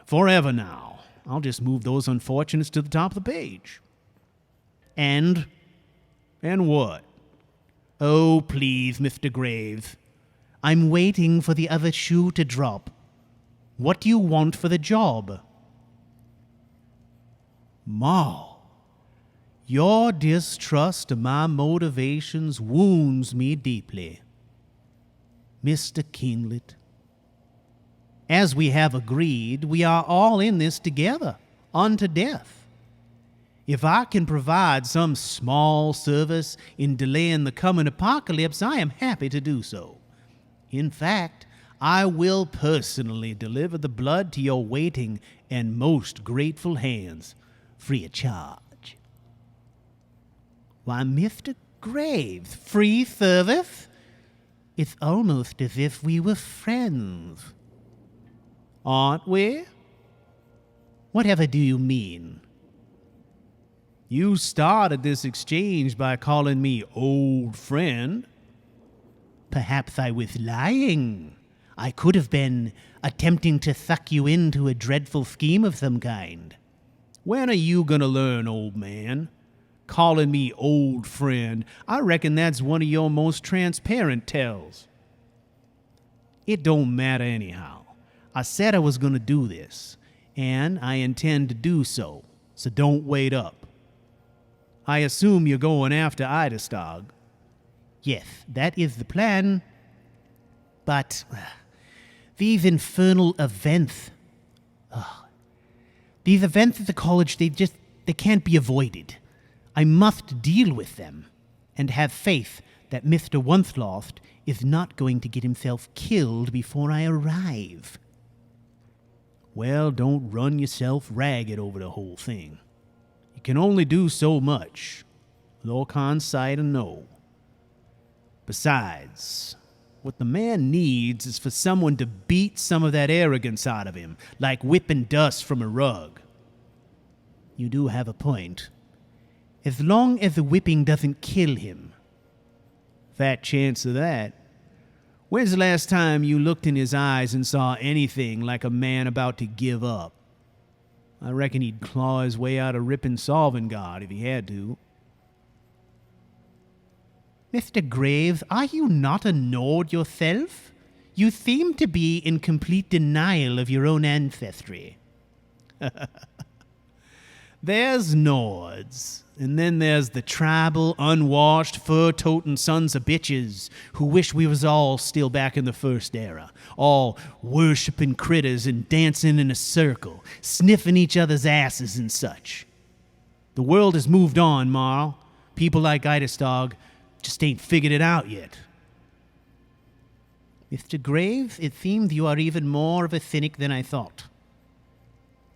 forever now. I'll just move those unfortunates to the top of the page. And what? Oh, please, Mr. Graves. I'm waiting for the other shoe to drop. What do you want for the job? Mal, your distrust of my motivations wounds me deeply. Mr. Kinglet, as we have agreed, we are all in this together, unto death. If I can provide some small service in delaying the coming apocalypse, I am happy to do so. In fact, I will personally deliver the blood to your waiting and most grateful hands, free of charge. Why, Mr. Graves, free service? It's almost as if we were friends. Aren't we? Whatever do you mean? You started this exchange by calling me old friend. Perhaps I was lying. I could have been attempting to suck you into a dreadful scheme of some kind. When are you gonna learn, old man? Calling me old friend, I reckon that's one of your most transparent tells. It don't matter anyhow. I said I was gonna do this, and I intend to do so don't wait up. I assume you're going after Idastag. Yes, that is the plan. But these infernal events, these events at the college, they can't be avoided. I must deal with them, and have faith that Mr. Oncelost is not going to get himself killed before I arrive. Well, don't run yourself ragged over the whole thing. You can only do so much. Lorcan's sight and know. Besides, what the man needs is for someone to beat some of that arrogance out of him, like whipping dust from a rug. You do have a point. As long as the whipping doesn't kill him. Fat chance of that. When's the last time you looked in his eyes and saw anything like a man about to give up? I reckon he'd claw his way out of ripping Solvingard if he had to. Mr. Graves, are you not annoyed yourself? You seem to be in complete denial of your own ancestry. There's Nords, and then there's the tribal, unwashed, fur-toting sons of bitches who wish we was all still back in the First Era, all worshipping critters and dancing in a circle, sniffing each other's asses and such. The world has moved on, Marl. People like Idastog just ain't figured it out yet. Mr. Graves, it seems you are even more of a cynic than I thought.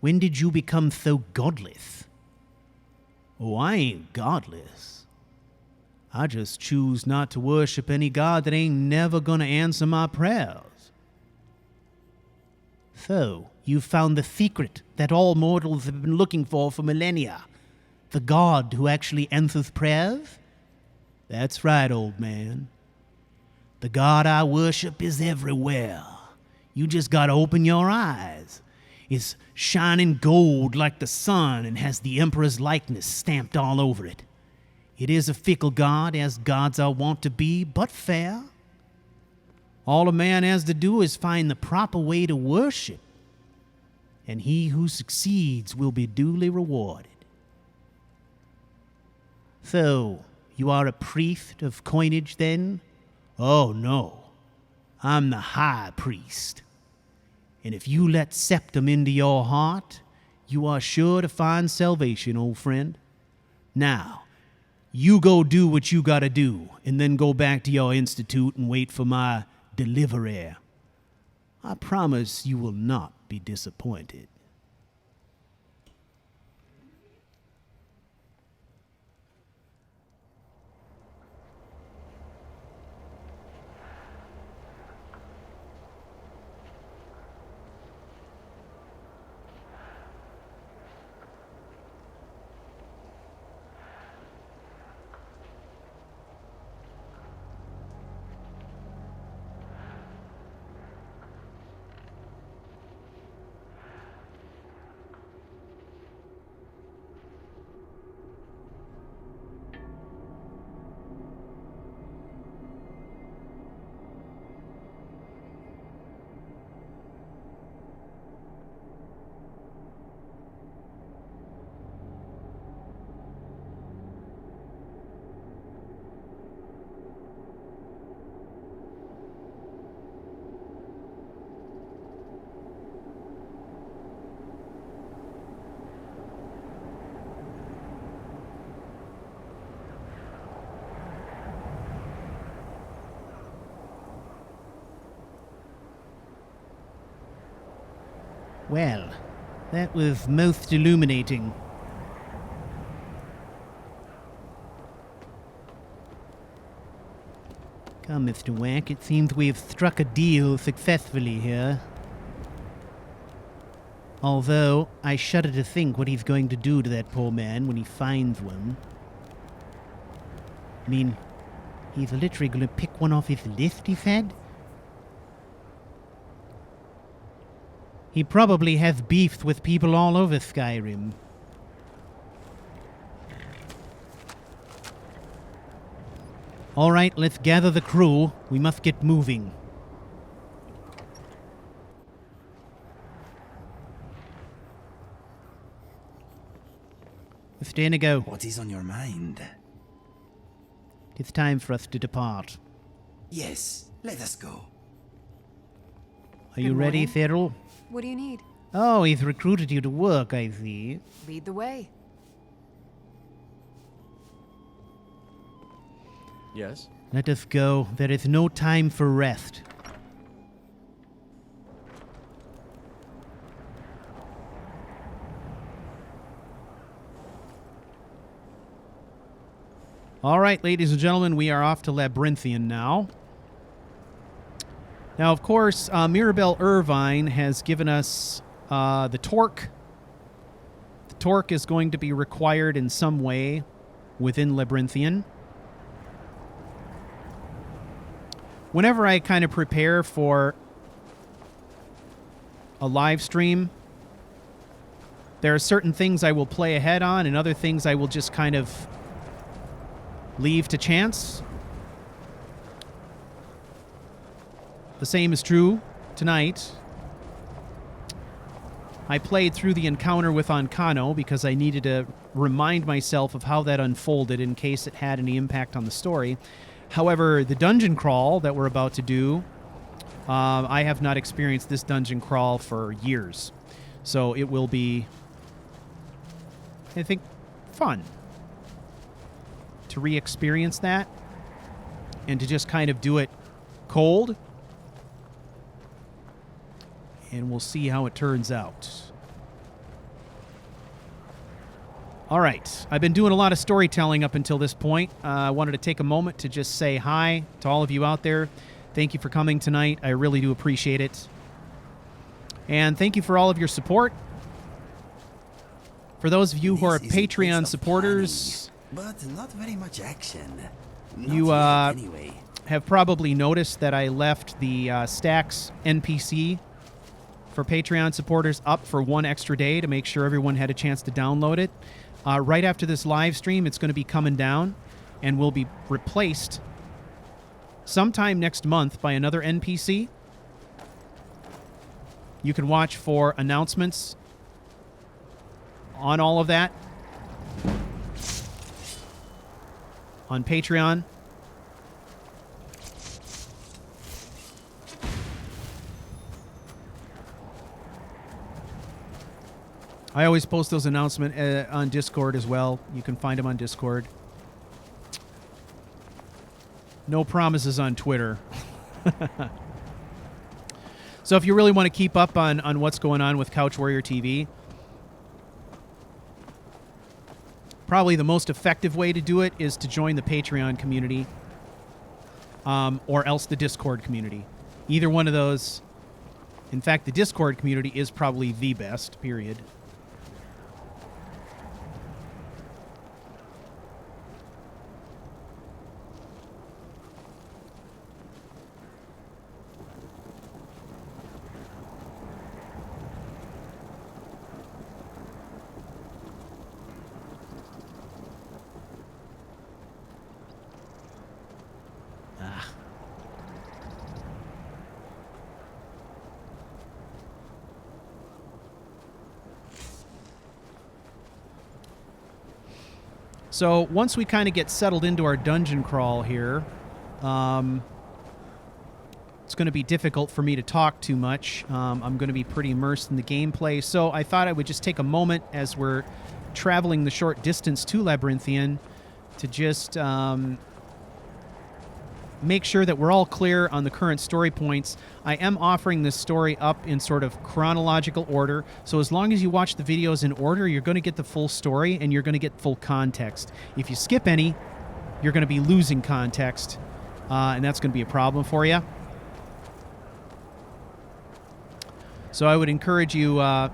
When did you become so godless? Oh, I ain't godless. I just choose not to worship any god that ain't never gonna answer my prayers. So, you found the secret that all mortals have been looking for millennia. The god who actually answers prayers? That's right, old man. The god I worship is everywhere. You just gotta open your eyes. It's shining gold like the sun and has the Emperor's likeness stamped all over it. It is a fickle god, as gods are wont to be, but fair. All a man has to do is find the proper way to worship, and he who succeeds will be duly rewarded. So, you are a priest of coinage, then? Oh, no. I'm the high priest. And if you let septum into your heart, you are sure to find salvation, old friend. Now, you go do what you gotta do, and then go back to your institute and wait for my delivery. I promise you will not be disappointed. Well, that was most illuminating. Come, Mr. Wack, it seems we have struck a deal successfully here. Although, I shudder to think what he's going to do to that poor man when he finds one. I mean, he's literally going to pick one off his list, he said? He probably has beefs with people all over Skyrim. All right, let's gather the crew. We must get moving. Mr. Inigo. What is on your mind? It's time for us to depart. Yes, let us go. Are you ready, Cyril? What do you need? Oh, he's recruited you to work, I see. Lead the way. Yes? Let us go. There is no time for rest. All right, ladies and gentlemen, we are off to Labyrinthian now. Now, of course, Mirabelle Irvine has given us the torque. The torque is going to be required in some way. within Labyrinthian. Whenever I kind of prepare for a live stream, there are certain things I will play ahead on and other things I will just kind of leave to chance. The same is true tonight. I played through the encounter with Ancano because I needed to remind myself of how that unfolded in case it had any impact on the story. However, the dungeon crawl that we're about to do, I have not experienced this dungeon crawl for years. So it will be, I think, fun to re-experience that and to just kind of do it cold. And we'll see how it turns out. All right. I've been doing a lot of storytelling up until this point. I wanted to take a moment to just say hi to all of you out there. Thank you for coming tonight. I really do appreciate it. And thank you for all of your support. For those of you who are Patreon supporters, but not very much action. You Anyway. have probably noticed that I left the Stacks NPC for Patreon supporters up for one extra day to make sure everyone had a chance to download it. Right after this live stream, it's going to be coming down and will be replaced sometime next month by another NPC. You can watch for announcements on all of that on Patreon. I always post those announcements on Discord as well. You can find them on Discord. No promises on Twitter. So if you really want to keep up on what's going on with CouchWarrior TV, probably the most effective way to do it is to join the Patreon community or else the Discord community. Either one of those. In fact, the Discord community is probably the best, period. So once we kind of get settled into our dungeon crawl here, it's going to be difficult for me to talk too much. I'm going to be pretty immersed in the gameplay, so I thought I would just take a moment as we're traveling the short distance to Labyrinthian to just make sure that we're all clear on the current story points. I am offering this story up in sort of chronological order, so as long as you watch the videos in order, you're going to get the full story and you're going to get full context. If you skip any, you're going to be losing context, and that's going to be a problem for you. So I would encourage you, to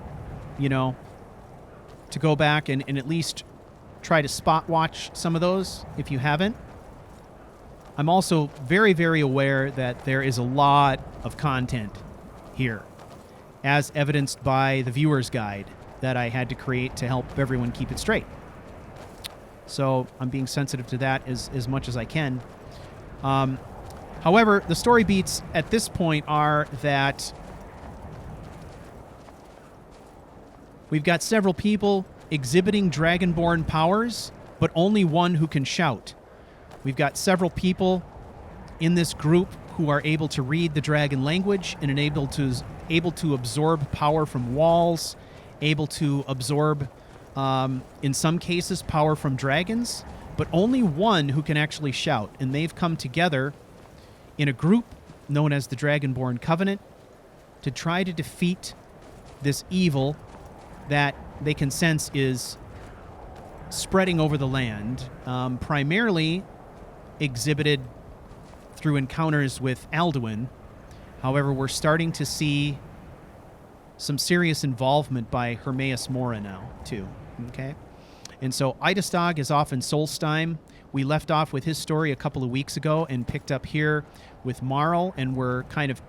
go back and at least try to spot watch some of those if you haven't. I'm also very, very aware that there is a lot of content here, as evidenced by the viewer's guide that I had to create to help everyone keep it straight. So I'm being sensitive to that as much as I can. However, the story beats at this point are that we've got several people exhibiting Dragonborn powers, but only one who can shout. We've got several people in this group who are able to read the dragon language and able to absorb power from walls, able to absorb, in some cases, power from dragons, but only one who can actually shout. And they've come together in a group known as the Dragonborn Covenant to try to defeat this evil that they can sense is spreading over the land, primarily exhibited through encounters with Alduin. However, we're starting to see some serious involvement by Hermaeus Mora now, too. Okay? And so Eidestag is off in Solstheim. We left off with his story a couple of weeks ago and picked up here with Marl, and we're kind of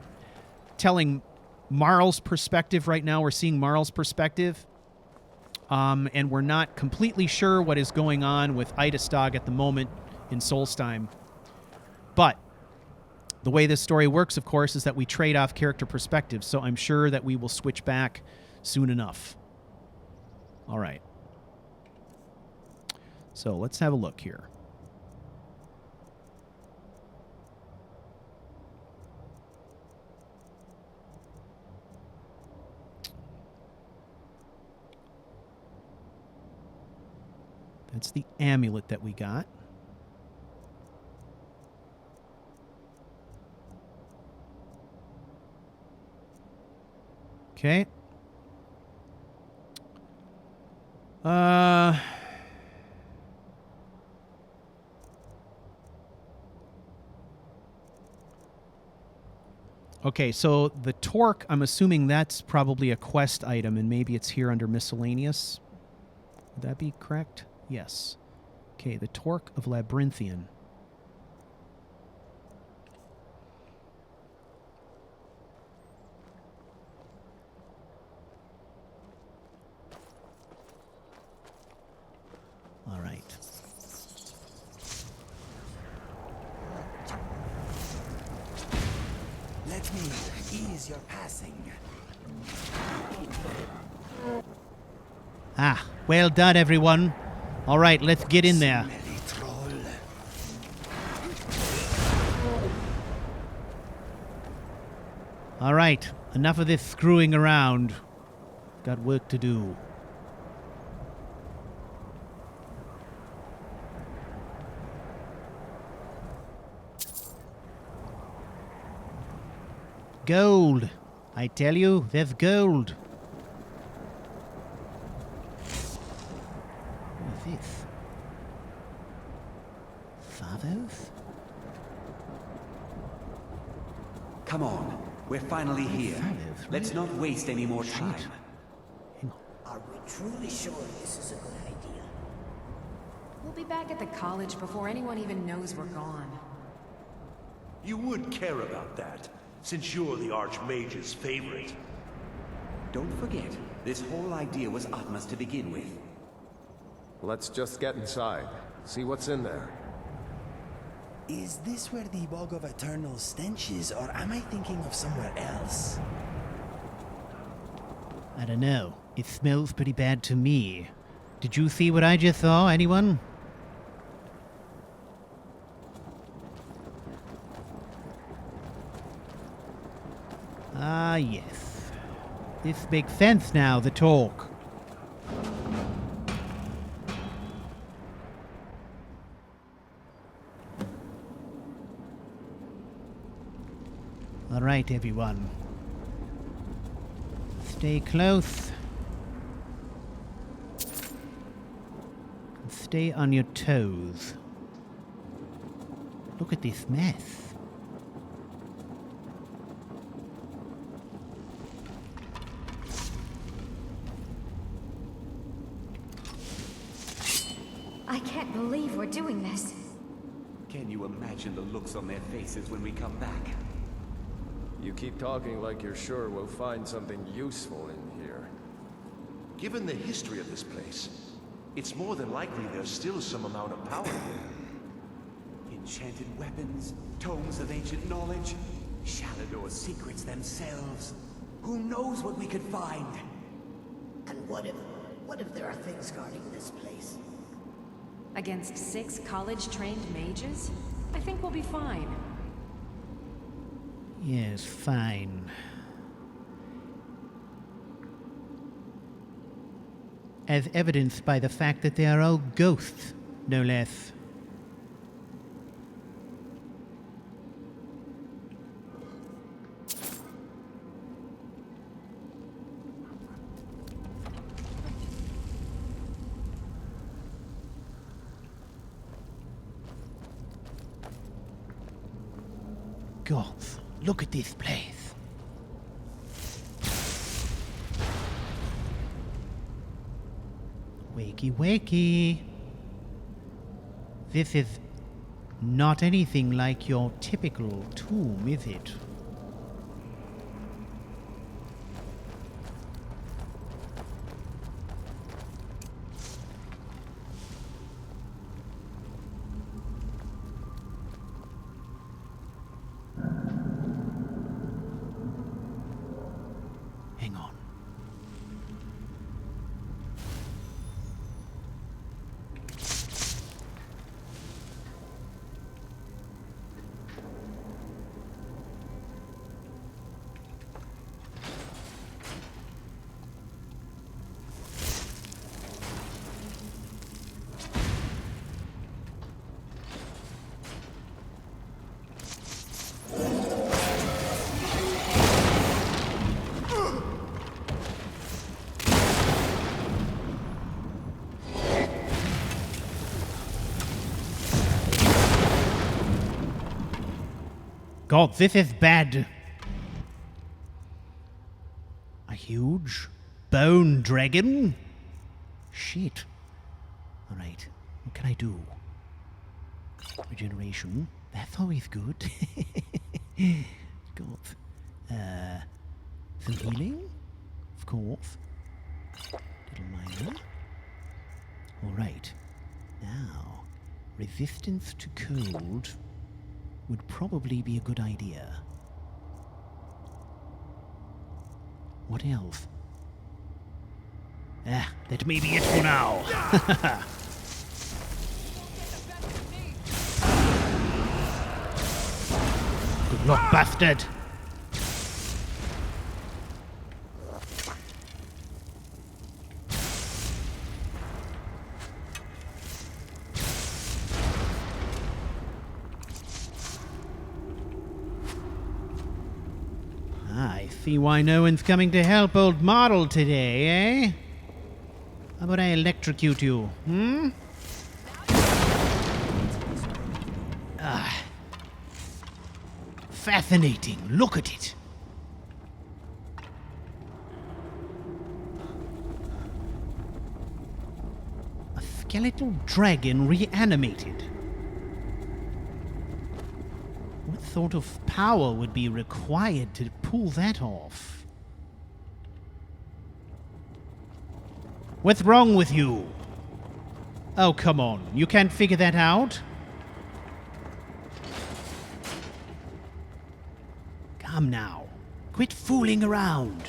telling Marl's perspective right now. We're seeing Marl's perspective, and we're not completely sure what is going on with Eidestag at the moment in Solstheim. But the way this story works, of course, is that we trade off character perspectives, so I'm sure that we will switch back soon enough. All right. So let's have a look here. That's the amulet that we got. Okay. Okay, so the torque, I'm assuming that's probably a quest item, and maybe it's here under miscellaneous. Would that be correct? Yes. Okay, the torque of Labyrinthian. All right. Let me ease your passing. Ah, well done, everyone. All right, let's get in there. Smelly troll. All right, enough of this screwing around. Got work to do. Gold. I tell you, there's gold. What is this? Fathers? Come on, we're finally here. Let's not waste any more time. Are we truly sure this is a good idea? We'll be back at the college before anyone even knows we're gone. You would care about that, since you're the Archmage's favorite. Don't forget, this whole idea was Atma's to begin with. Let's just get inside. See what's in there. Is this where the Bog of Eternal Stench is, or am I thinking of somewhere else? I don't know. It smells pretty bad to me. Did you see what I just saw, anyone? Ah, yes. This makes sense now, the talk. All right, everyone. Stay close. And stay on your toes. Look at this mess. I can't believe we're doing this. Can you imagine the looks on their faces when we come back? You keep talking like you're sure we'll find something useful in here. Given the history of this place, it's more than likely there's still some amount of power here. Enchanted weapons, tomes of ancient knowledge, Shalador's secrets themselves. Who knows what we could find? And what if there are things guarding this place? Against 6 college-trained mages? I think we'll be fine. Yes, fine. As evidenced by the fact that they are all ghosts, no less. Gods, look at this place. Wakey, wakey. This is not anything like your typical tomb, is it? Hang on. God, this is bad. A huge bone dragon? Shit. Alright, what can I do? Regeneration. That's always good. God. Some healing? Of course. Little minor. Alright. Now, resistance to cold would probably be a good idea. What else? That may be it for now. Good luck, bastard. I see why no one's coming to help old Model today, eh? How about I electrocute you, Fascinating. Look at it. A skeletal dragon reanimated. What sort of power would be required to pull that off? What's wrong with you? Oh, come on. You can't figure that out? Come now. Quit fooling around.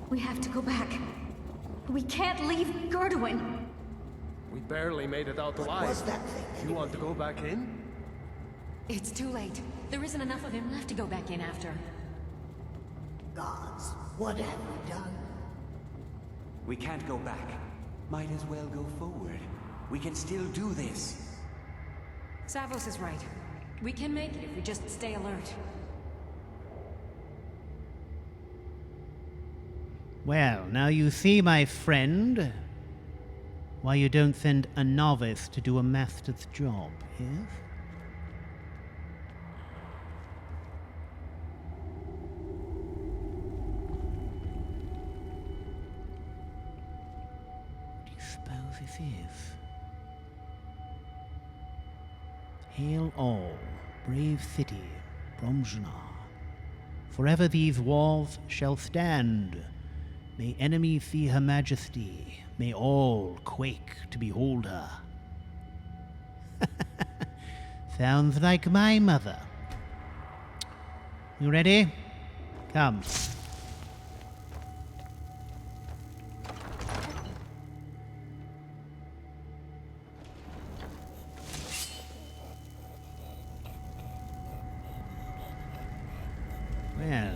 We have to go back. We can't leave Gerduin. We barely made it out alive. What's that thing? You want to go back in? It's too late. There isn't enough of him left to go back in after. Gods, what have we done? We can't go back. Might as well go forward. We can still do this. Savos is right. We can make it if we just stay alert. Well, now you see, my friend, why you don't send a novice to do a master's job, yes? What do you suppose this is? Hail all, brave city, Bromjana. Forever these walls shall stand. May enemies see her majesty. May all quake to behold her. Sounds like my mother. You ready? Come. Well,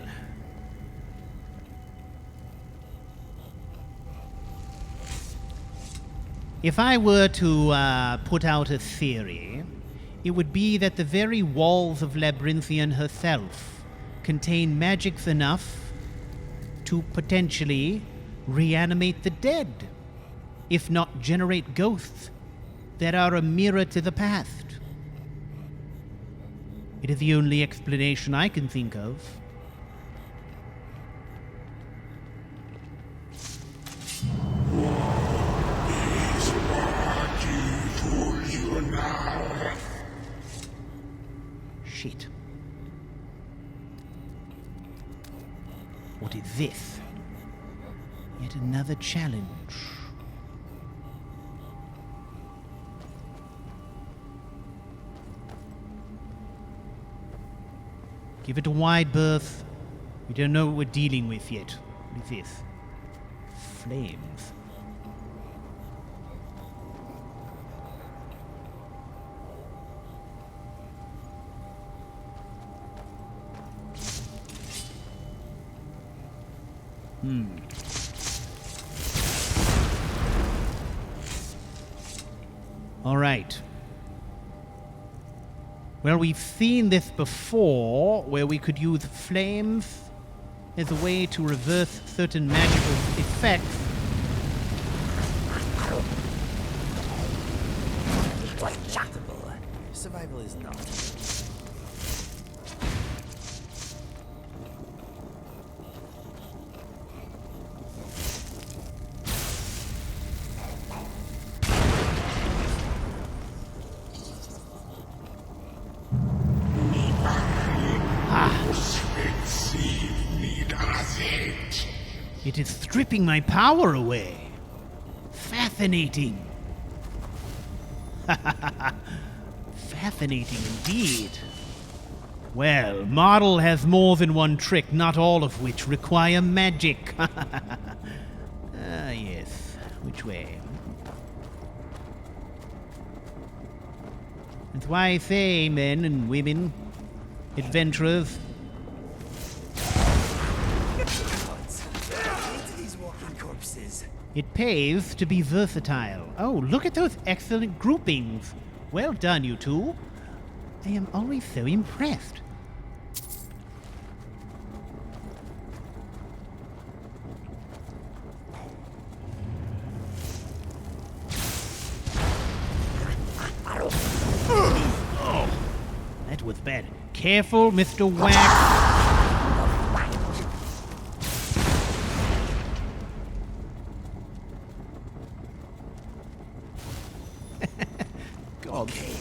If I were to put out a theory, it would be that the very walls of Labyrinthian herself contain magics enough to potentially reanimate the dead, if not generate ghosts that are a mirror to the past. It is the only explanation I can think of. Shit. What is this? Yet another challenge. Give it a wide berth. We don't know what we're dealing with yet. What is this? Flames. All right. Well, we've seen this before, where we could use flames as a way to reverse certain magical effects. Survival is not. It is stripping my power away. Fascinating. Fascinating indeed. Well, Model has more than one trick, not all of which require magic. Ah, yes. Which way? That's why I say, men and women, adventurers, it pays to be versatile. Oh, look at those excellent groupings. Well done, you two. I am always so impressed. Oh, that was bad. Careful, Mr. Wax. Okay.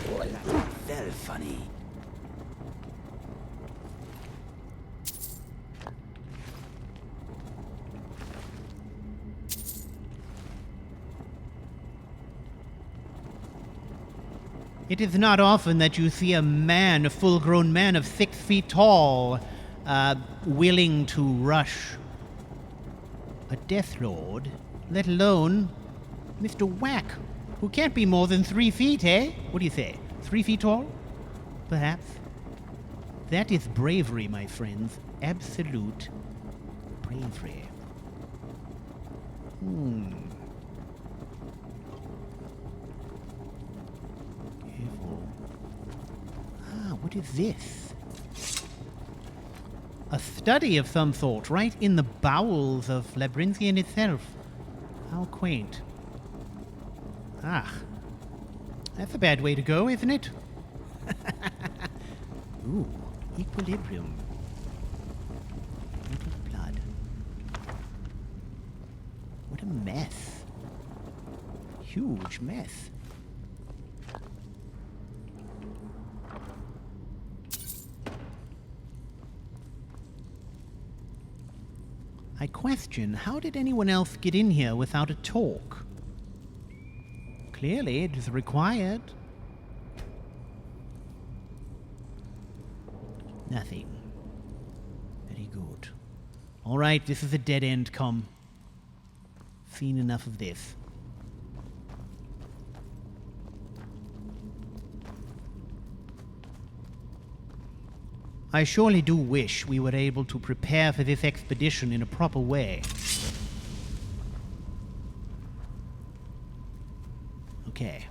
Boy, that's very funny. It is not often that you see a man, a full-grown man of 6 feet tall, willing to rush a Death Lord, let alone Mr. Whack, who can't be more than 3 feet, eh? What do you say? 3 feet tall? Perhaps. That is bravery, my friends. Absolute bravery. Careful. Ah, what is this? A study of some sort, right in the bowels of Labyrinthian itself. How quaint. Ah, that's a bad way to go, isn't it? Ooh, equilibrium. Bottle of blood. What a mess. Huge mess. I question, how did anyone else get in here without a talk? Clearly, it is required. Nothing. Very good. All right, this is a dead end, come. Seen enough of this. I surely do wish we were able to prepare for this expedition in a proper way. Okay.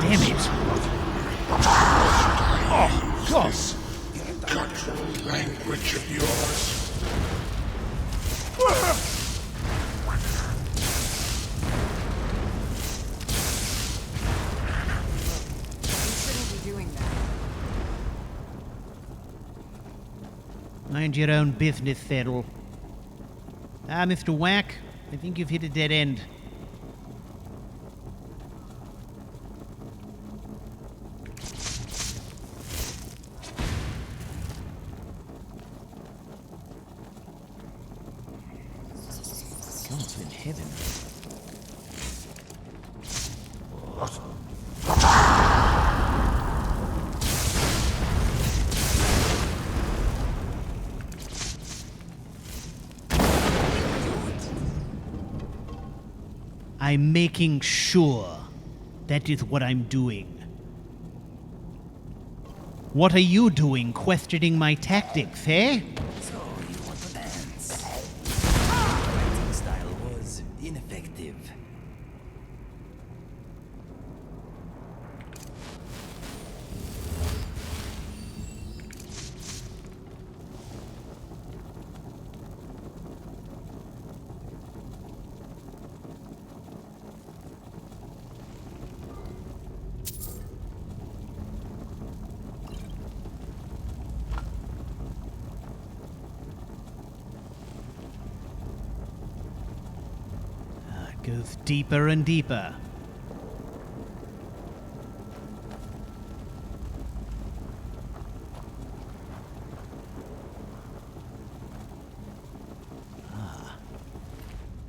Damn it! Oh, God! Guttural language of yours. Mind your own business, Cyril. Mr. Whack, I think you've hit a dead end. God's in heaven. I'm making sure. That is what I'm doing. What are you doing, questioning my tactics, eh? So, you want to dance? Fighting style was ineffective. Goes deeper and deeper.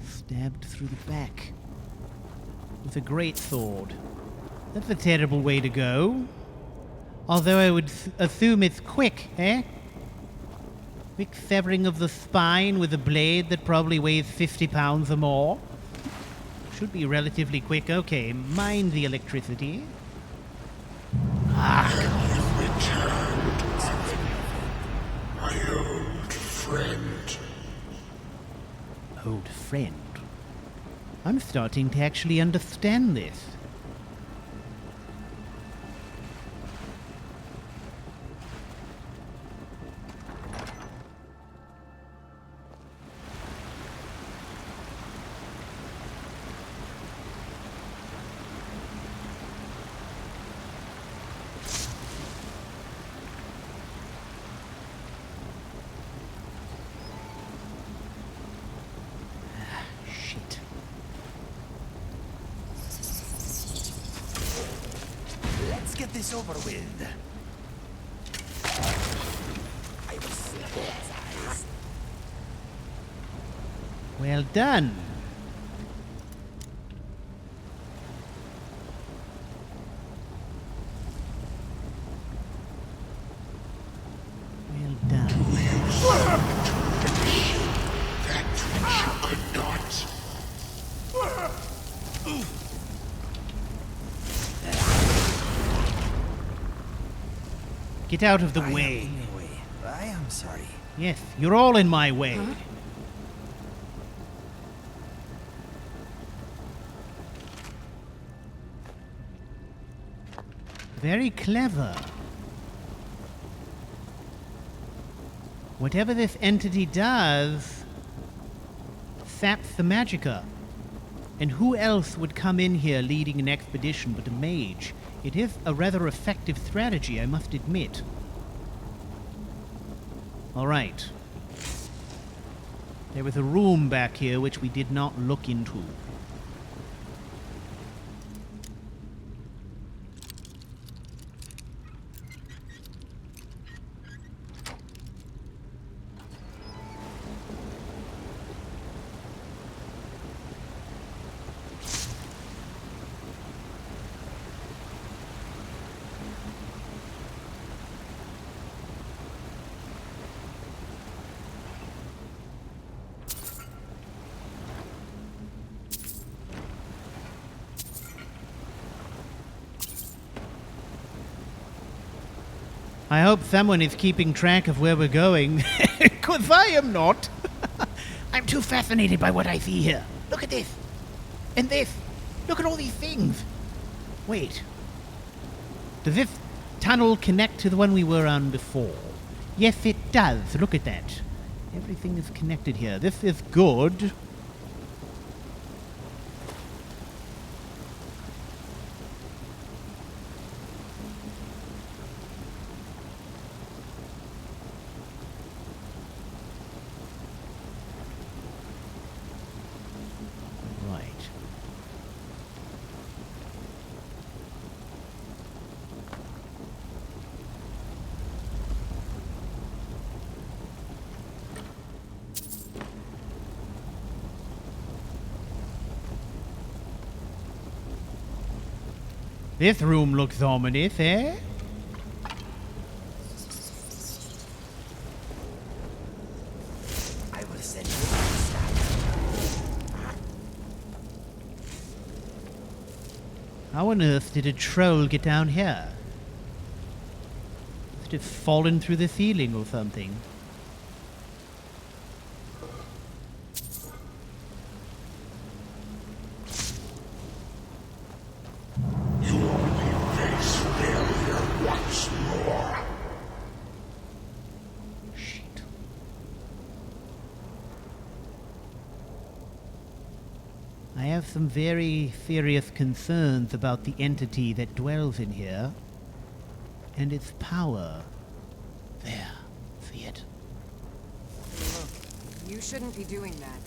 Stabbed through the back with a great sword. That's a terrible way to go. Although I would assume it's quick, eh? Quick severing of the spine with a blade that probably weighs 50 pounds or more. Should be relatively quick. Okay, mind the electricity. Returned. My old friend. Old friend? I'm starting to actually understand this. Let's get this over with. I will snap his eyes. Well done. Well done. That which you could not. Get out of the way. I am sorry. Yes, you're all in my way. Huh? Very clever. Whatever this entity does, saps the magicka. And who else would come in here leading an expedition but a mage? It is a rather effective strategy, I must admit. All right. There was a room back here which we did not look into. I hope someone is keeping track of where we're going. 'Cause I am not. I'm too fascinated by what I see here. Look at this. And this. Look at all these things. Wait. Does this tunnel connect to the one we were on before? Yes, it does. Look at that. Everything is connected here. This is good. This room looks ominous, eh? I will send you How on earth did a troll get down here? Must have fallen through the ceiling or something. I have some very serious concerns about the entity that dwells in here and its power. There, see it? Look, you shouldn't be doing that.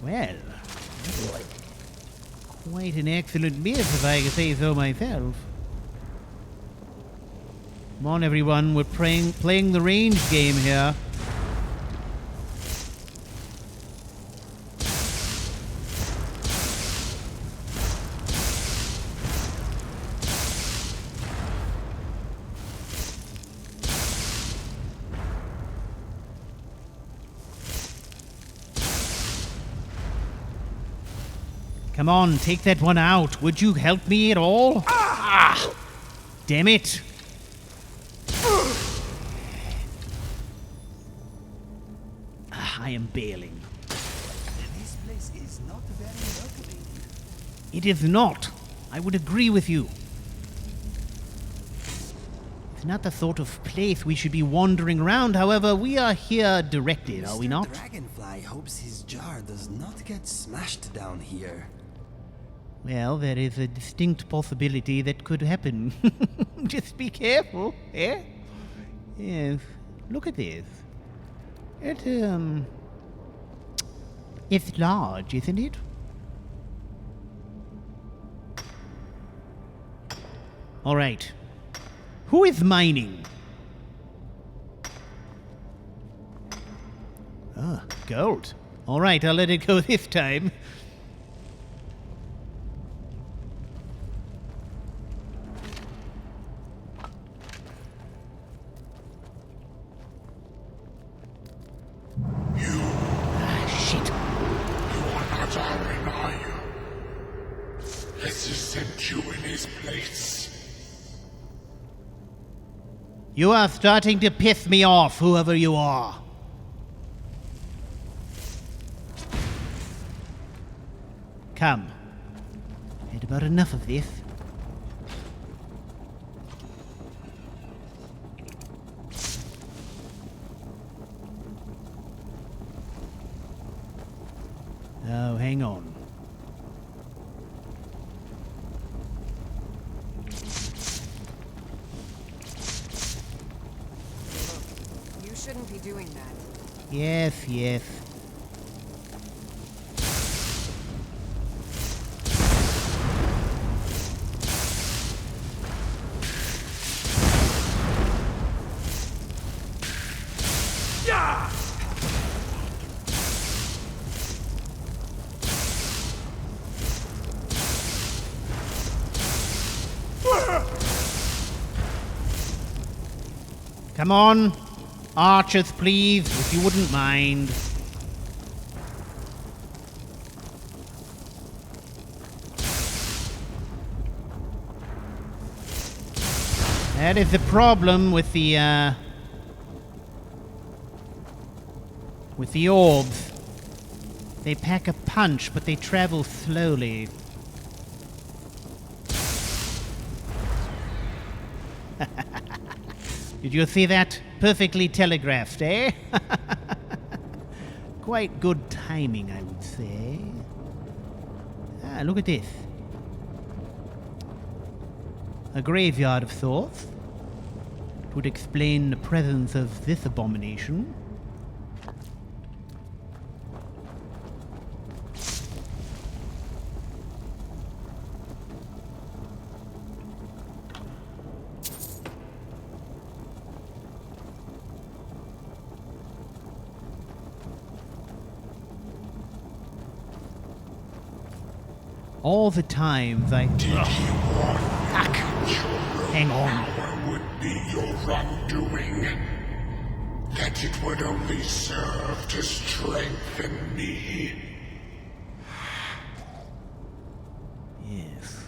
Well, quite an excellent miss, if I can say so myself. Come on, everyone, we're playing the range game here. Come on, take that one out. Would you help me at all? Ah! Damn it. I am bailing. This place is not very welcoming. It is not. I would agree with you. It's not the sort of place we should be wandering around. However, we are here directed, are we not? Dragonfly hopes his jar does not get smashed down here. Well, there is a distinct possibility that could happen. Just be careful, eh? Yes. Look at this. It's large, isn't it? All right. Who is mining? Ah, gold. All right, I'll let it go this time. You are starting to piss me off, whoever you are. Come. Had about enough of this. Oh, hang on. Shouldn't be doing that. Yes, yes. Yeah! Come on. Archers, please, if you wouldn't mind. That is the problem with the orbs. They pack a punch, but they travel slowly. Did you see that? Perfectly telegraphed, eh? Quite good timing, I would say. Ah, look at this. A graveyard of sorts. It would explain the presence of this abomination. All the time, they... Fuck! Hang on. Power would be your undoing. That it would only serve to strengthen me. Yes.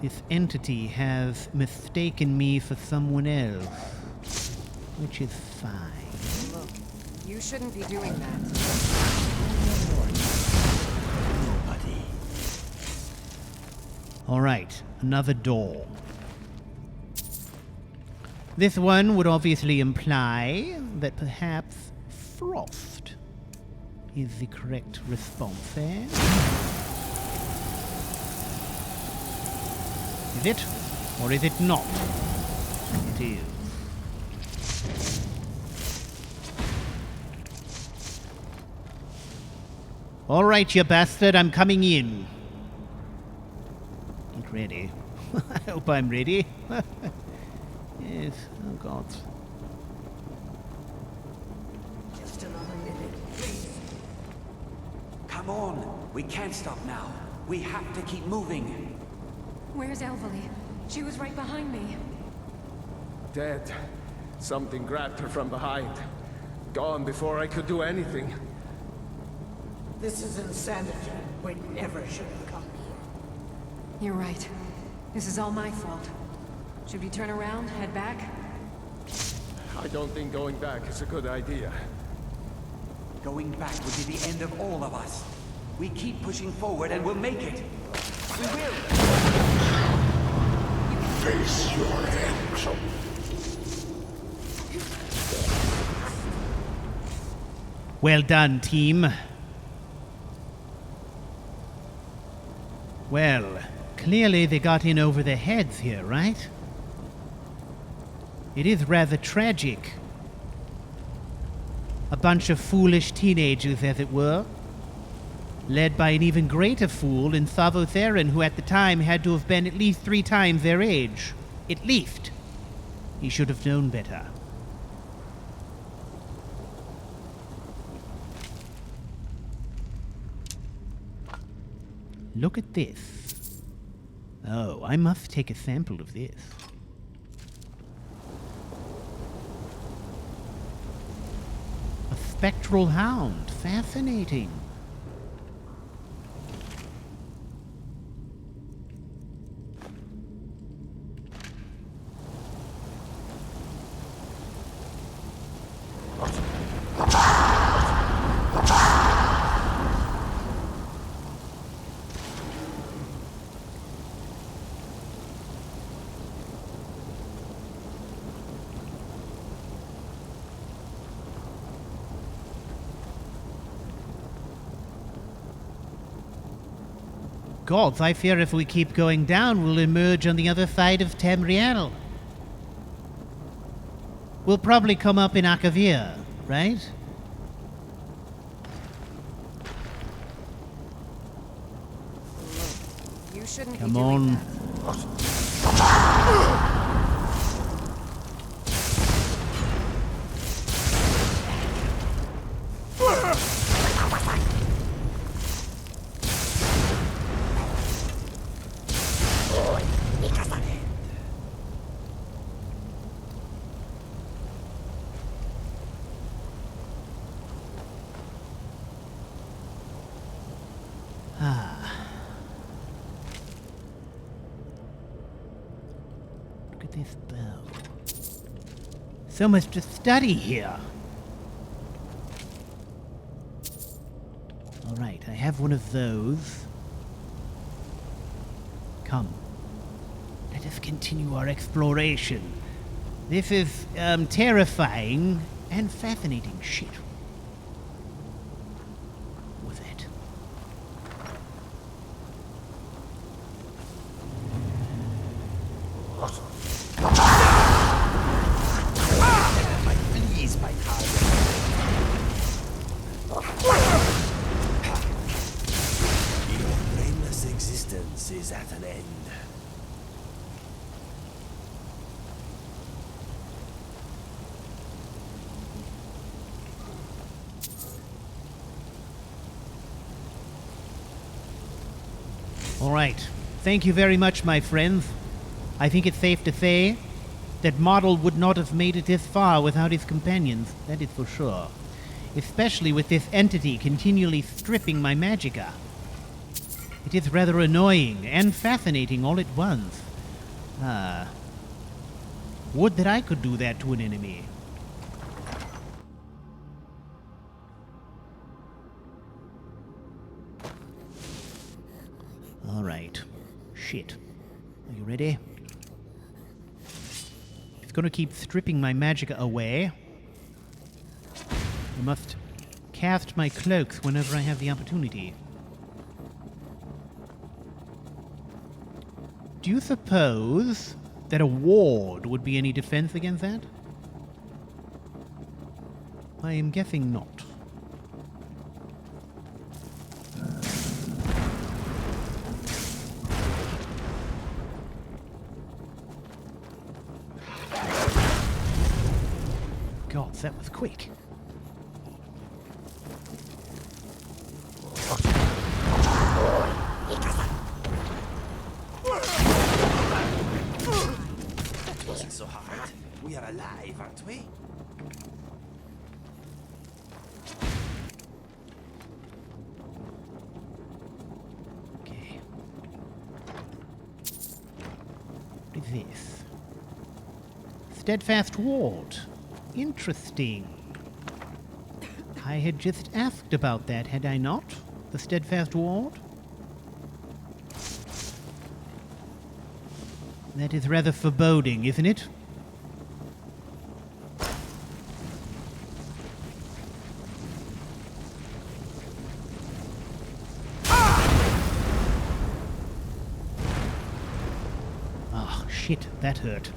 This entity has mistaken me for someone else, which is fine. Look, you shouldn't be doing that. All right, another door. This one would obviously imply that perhaps frost is the correct response, eh? Is it? Or is it not? It is. All right, you bastard, I'm coming in. Get ready. I hope I'm ready. Yes, oh God. Just another minute, please. Come on! We can't stop now. We have to keep moving. Where's Elvely? She was right behind me. Dead. Something grabbed her from behind. Gone before I could do anything. This is insanity. We never should have come here. You're right. This is all my fault. Should we turn around, head back? I don't think going back is a good idea. Going back would be the end of all of us. We keep pushing forward and we'll make it. We will! Face your end. Well done, team. Well, clearly they got in over their heads here, right? It is rather tragic. A bunch of foolish teenagers, as it were, led by an even greater fool in CWTV, who at the time had to have been at least 3 times their age. At least. He should have known better. Look at this. Oh, I must take a sample of this. A spectral hound. Fascinating. Gods, I fear if we keep going down, we'll emerge on the other side of Tamriel. We'll probably come up in Akavir, right? You shouldn't Come be on. doing that. Look at this bow. So much to study here. Alright, I have one of those. Come. Let us continue our exploration. This is, terrifying and fascinating shit. Was it? Please, my target. Your brainless existence is at an end. All right. Thank you very much, my friends. I think it's safe to say that Model would not have made it this far without his companions, that is for sure. Especially with this entity continually stripping my magicka. It is rather annoying and fascinating all at once. Would that I could do that to an enemy. All right. Shit. Are you ready? It's gonna keep stripping my magicka away. I must cast my cloaks whenever I have the opportunity. Do you suppose that a ward would be any defense against that? I am guessing not. God, that was quick. That wasn't so hard. We are alive, aren't we? Okay. What is this? Steadfast ward. Interesting. I had just asked about that, had I not? The steadfast ward? That is rather foreboding, isn't it? Ah, shit, that hurt.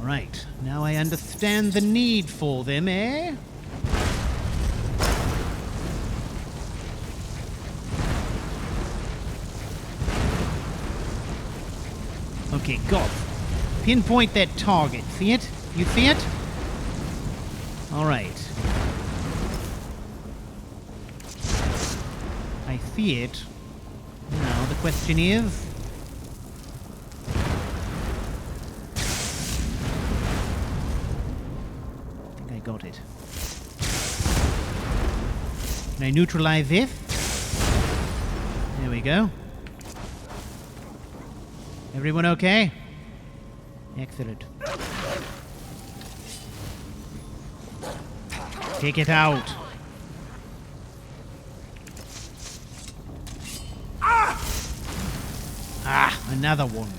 Right, now I understand the need for them, eh? Okay, go. Pinpoint that target. See it? You see it? Alright. I see it. Now the question is... got it. Can I neutralize this? There we go. Everyone okay? Excellent. Take it out. Ah, another one.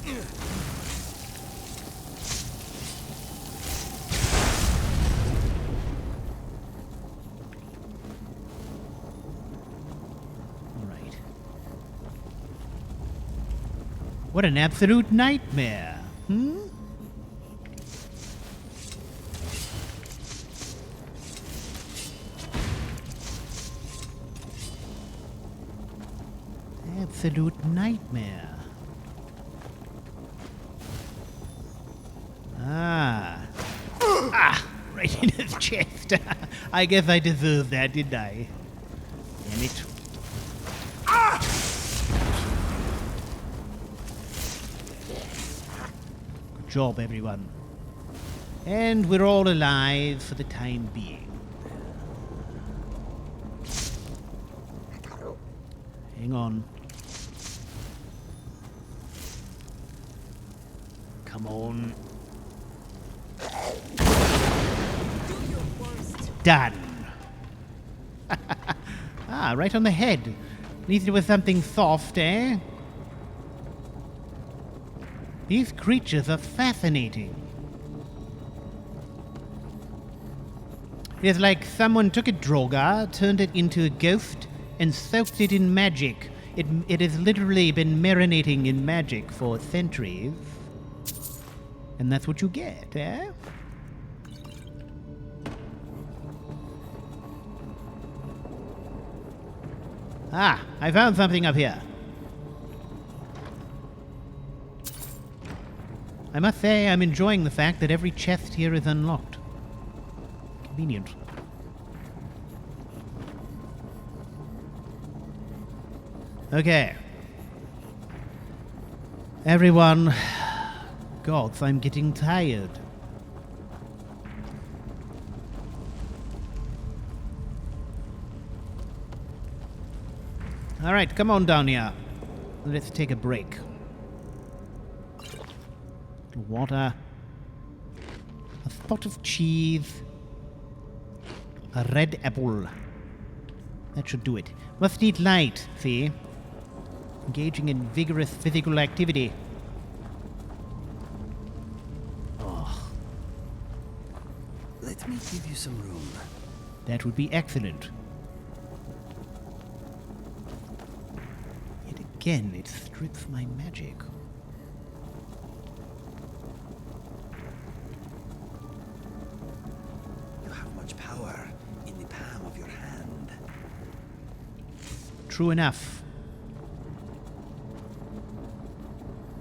What an absolute nightmare, hmm? Absolute nightmare. Ah. Ah! Right in his chest. I guess I deserved that, didn't I? Damn it. Good job, everyone. And we're all alive for the time being. Hang on. Come on. Done. Ah, right on the head. At least it was something soft, eh? These creatures are fascinating. It's like someone took a droga, turned it into a ghost, and soaked it in magic. It has literally been marinating in magic for centuries. And that's what you get, eh? Ah, I found something up here. I must say I'm enjoying the fact that every chest here is unlocked. Convenient. Okay. Everyone. Gods, I'm getting tired. Alright, come on down here. Let's take a break. Water. A spot of cheese. A red apple. That should do it. Must eat light, see? Engaging in vigorous physical activity. Oh. Let me give you some room. That would be excellent. Yet again, it strips my magic. You have much power in the palm of your hand. True enough.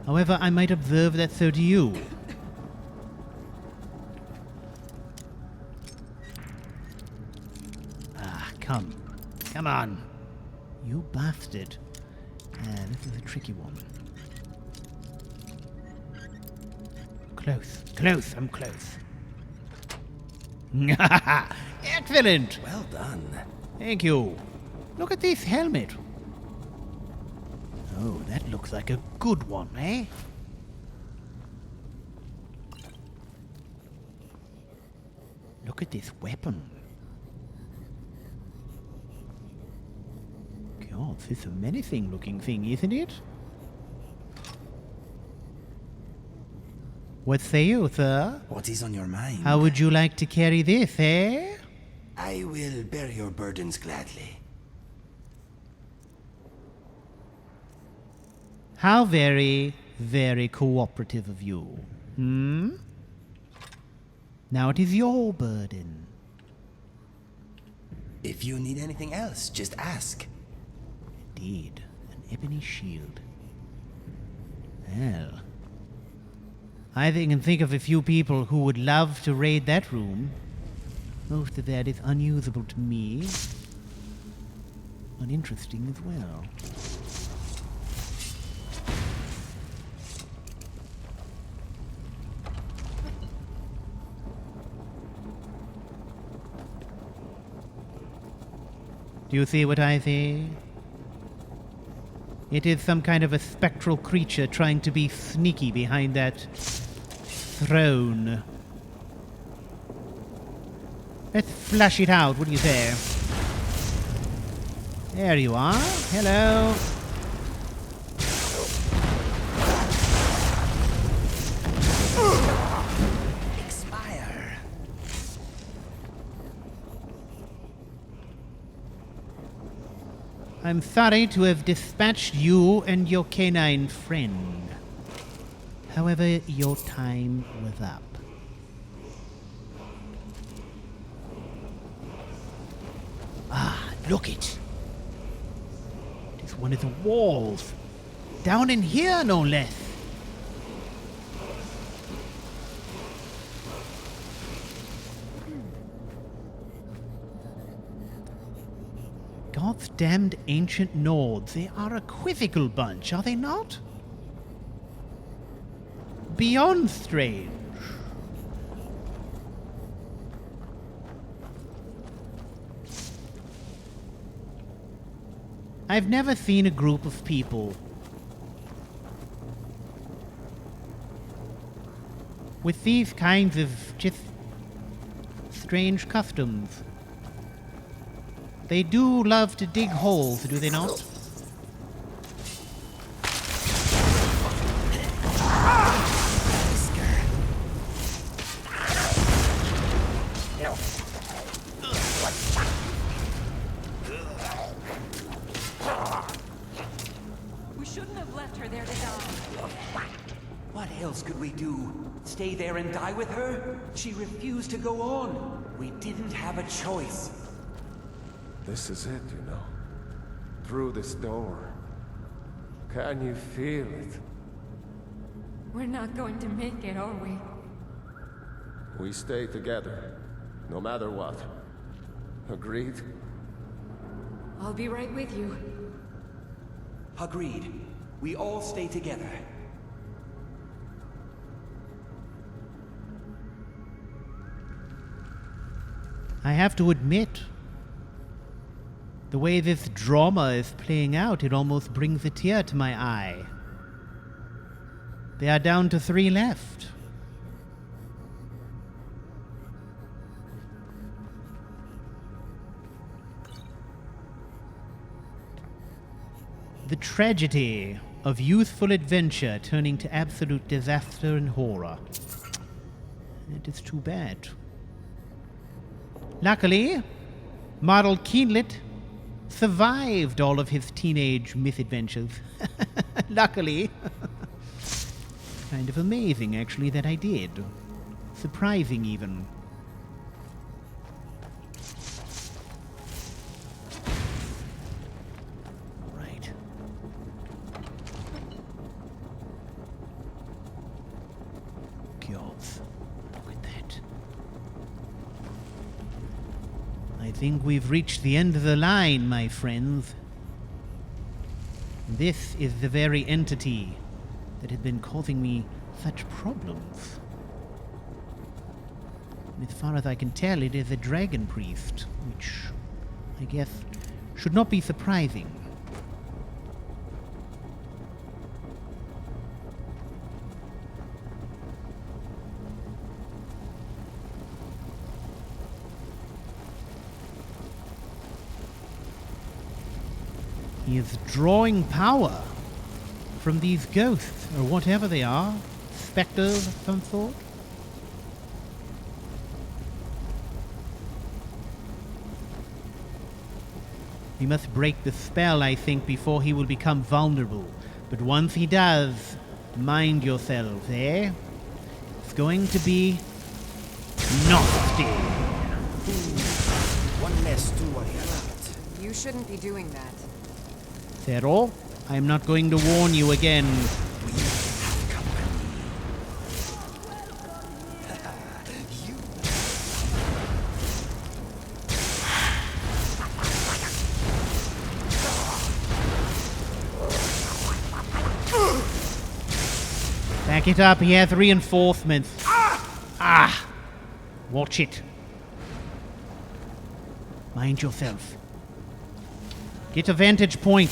However, I might observe that so do you. Ah, come. Come on. You bastard. This is a tricky one. Close. Close. I'm close. Excellent! Well done. Thank you. Look at this helmet. Oh, that looks like a good one, eh? Look at this weapon. God, this is a menacing looking thing, isn't it? What say you, sir? What is on your mind? How would you like to carry this, eh? I will bear your burdens gladly. How very, very cooperative of you. Hmm? Now it is your burden. If you need anything else, just ask. Indeed, an ebony shield. Well, I can think of a few people who would love to raid that room. Most of that is unusable to me. Uninteresting as well. Do you see what I see? It is some kind of a spectral creature trying to be sneaky behind that throne. Let's flush it out, what do you say? There you are. Hello. Expire. I'm sorry to have dispatched you and your canine friend. However, your time was up. Ah, look it. It is one of the walls. Down in here, no less. God's damned ancient Nords. They are a quizzical bunch, are they not? Beyond strange. I've never seen a group of people with these kinds of just strange customs. They do love to dig holes, do they not? We shouldn't have left her there to die. What else could we do? Stay there and die with her? She refused to go on. We didn't have a choice. This is it, you know. Through this door. Can you feel it? We're not going to make it, are we? We stay together, no matter what. Agreed? I'll be right with you. Agreed. We all stay together. I have to admit, the way this drama is playing out, it almost brings a tear to my eye. They are down to 3 left. The tragedy of youthful adventure turning to absolute disaster and horror. It is too bad. Luckily, Model Keenlet survived all of his teenage misadventures. Luckily. Kind of amazing, actually, that I did. Surprising, even. Right. Kills. Look at that. I think we've reached the end of the line, my friends. This is the very entity that had been causing me such problems. As far as I can tell, it is a dragon priest, which I guess should not be surprising. He is drawing power from these ghosts, or whatever they are. Spectres of some sort. He must break the spell, I think, before he will become vulnerable. But once he does, mind yourselves, eh? It's going to be nasty. One less to worry about. You shouldn't be doing that. Zero, I'm not going to warn you again. Back it up, he has reinforcements. Ah! Watch it. Mind yourself. Get a vantage point.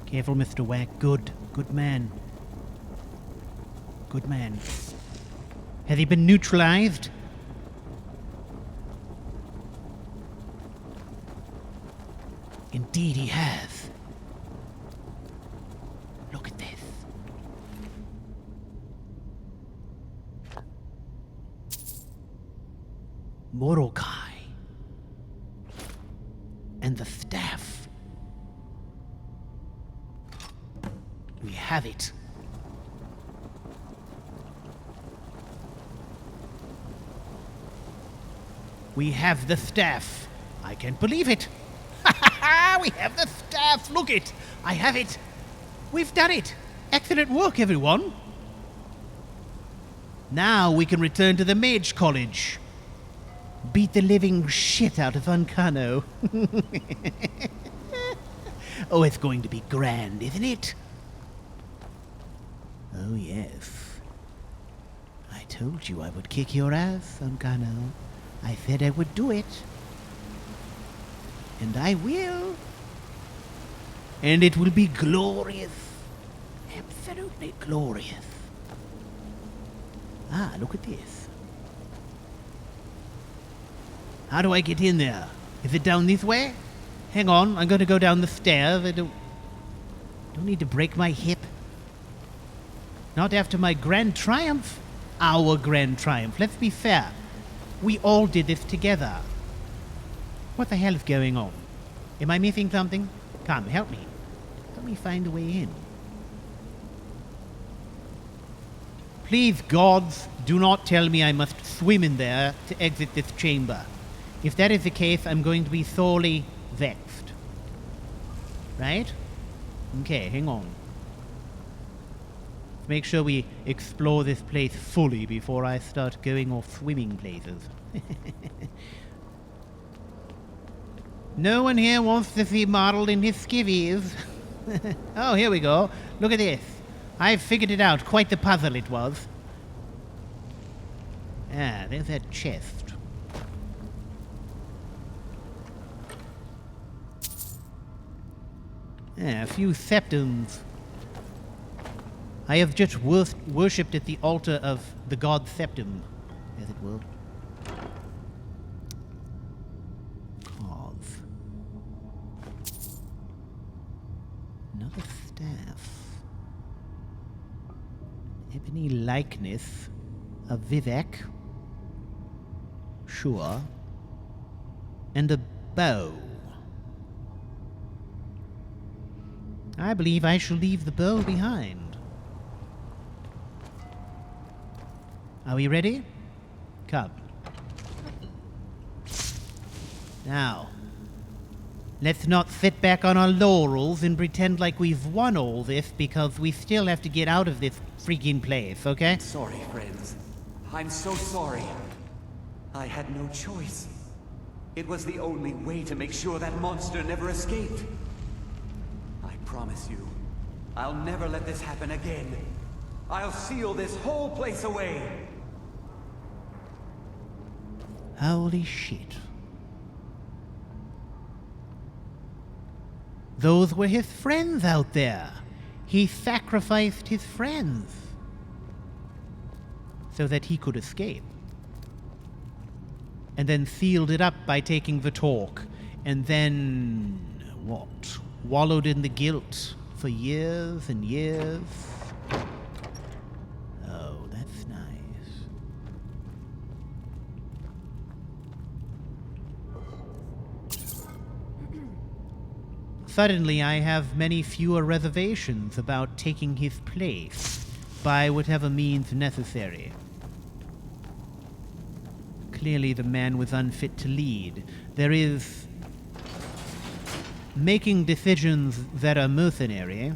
Careful, Mr. Wack. Good. Good man. Good man. Has he been neutralized? Indeed he has. Look at this. Morokai. And the staff. We have it. We have the staff. I can't believe it. We have the staff. Look it. I have it. We've done it. Excellent work, everyone. Now we can return to the Mage College. Beat the living shit out of Ancano. Oh, it's going to be grand, isn't it? Oh, yes. I told you I would kick your ass, Ancano. I said I would do it. And I will. And it will be glorious. Absolutely glorious. Ah, look at this. How do I get in there? Is it down this way? Hang on, I'm going to go down the stairs. I don't need to break my hip. Not after my grand triumph. Our grand triumph. Let's be fair. We all did this together. What the hell is going on? Am I missing something? Come, help me. Help me find a way in. Please, gods, do not tell me I must swim in there to exit this chamber. If that is the case, I'm going to be sorely vexed. Right? Okay, hang on. Make sure we explore this place fully before I start going off swimming places. No one here wants to see modeled in his skivvies. Oh, here we go. Look at this. I've figured it out. Quite the puzzle it was. Ah, there's that chest. Ah, a few septums. I have just worshipped at the altar of the god Septim, as it were. Carve. Another staff. Ebony likeness of Vivek. Sure. And a bow. I believe I shall leave the bow behind. Are we ready? Come. Now, let's not sit back on our laurels and pretend like we've won all this, because we still have to get out of this freaking place, okay? Sorry, friends. I'm so sorry. I had no choice. It was the only way to make sure that monster never escaped. I promise you, I'll never let this happen again. I'll seal this whole place away. Holy shit. Those were his friends out there. He sacrificed his friends so that he could escape. And then sealed it up by taking the talk. And then, what? Wallowed in the guilt for years and years. Oh, that's nice. Suddenly, I have many fewer reservations about taking his place by whatever means necessary. Clearly, the man was unfit to lead. There is making decisions that are mercenary.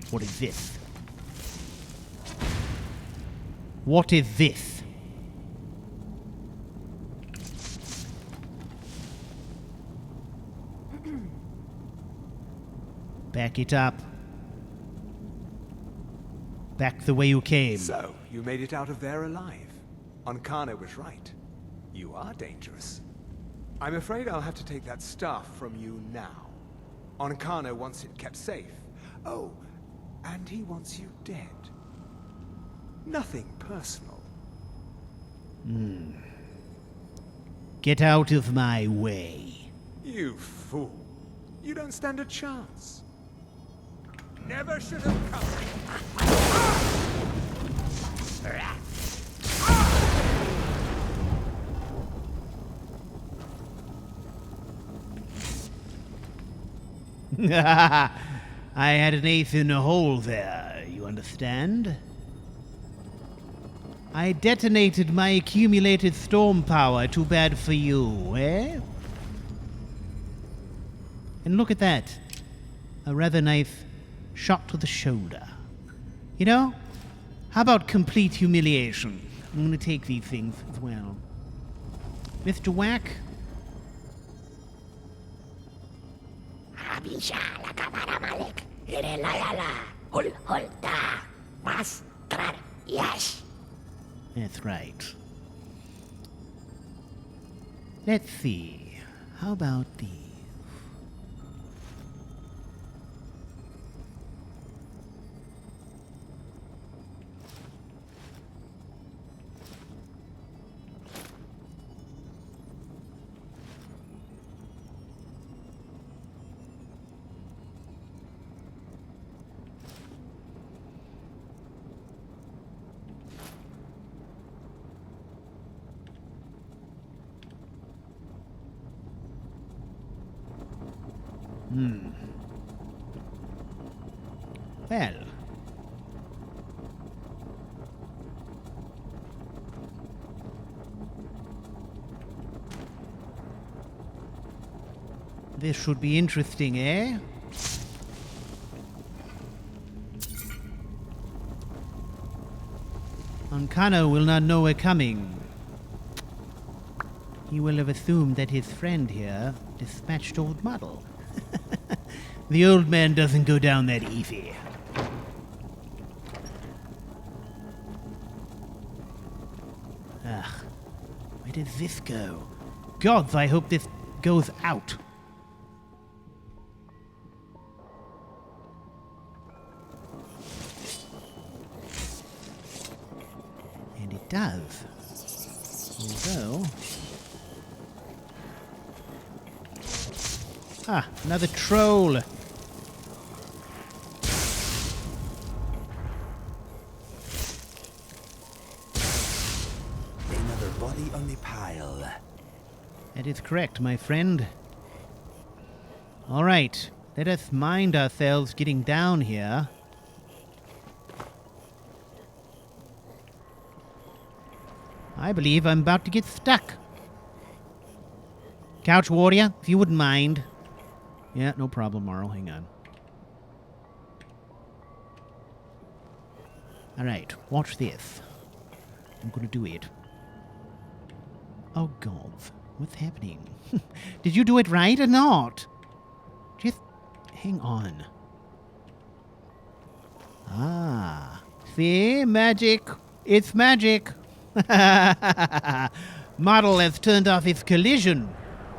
What is this? What is this? Back it up. Back the way you came. So, you made it out of there alive. Ancano was right. You are dangerous. I'm afraid I'll have to take that stuff from you now. Ancano wants it kept safe. Oh, and he wants you dead. Nothing personal. Get out of my way. You fool. You don't stand a chance. Never should have come. I had an ace in the hole there, you understand? I detonated my accumulated storm power. Too bad for you, eh? And look at that. A rather nice shot to the shoulder. You know, how about complete humiliation? I'm gonna take these things as well. Mr. Whack, Abisha la Kavara Malik. Irelayala. Hul Hulta. Mas Krar Yash. That's right. Let's see. How about these? Well. This should be interesting, eh? Ancano will not know we're coming. He will have assumed that his friend here dispatched old Muddle. The old man doesn't go down that easy. Ugh. Where does this go? Gods, I hope this goes out. And it does. Although... Ah, another troll. Another body on the pile. That is correct, my friend. All right, let us mind ourselves getting down here. I believe I'm about to get stuck. CouchWarrior, if you wouldn't mind. Yeah, no problem, Marl. Hang on. All right, watch this. I'm gonna do it. Oh, God. What's happening? Did you do it right or not? Just hang on. Ah. See? Magic. It's magic. Model has turned off its collision.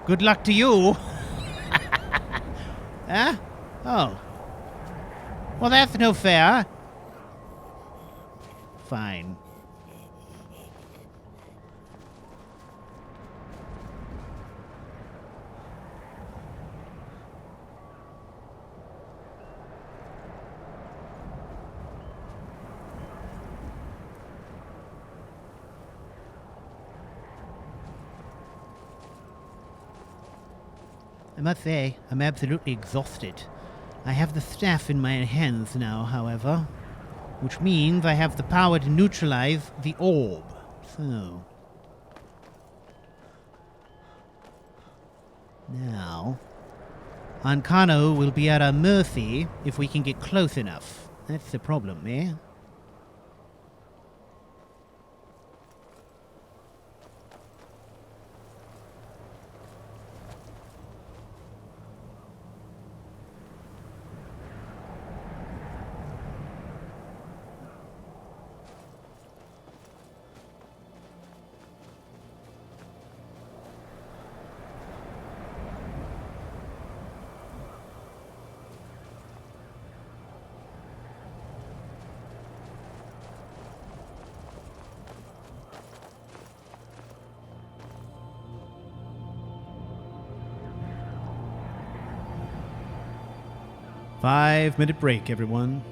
Good luck to you. Huh? Oh. Well, that's no fair. Fine. I must say, I'm absolutely exhausted. I have the staff in my hands now, however, which means I have the power to neutralize the orb. So... now... Ancano will be at our mercy if we can get close enough. That's the problem, eh? Five-minute break, everyone.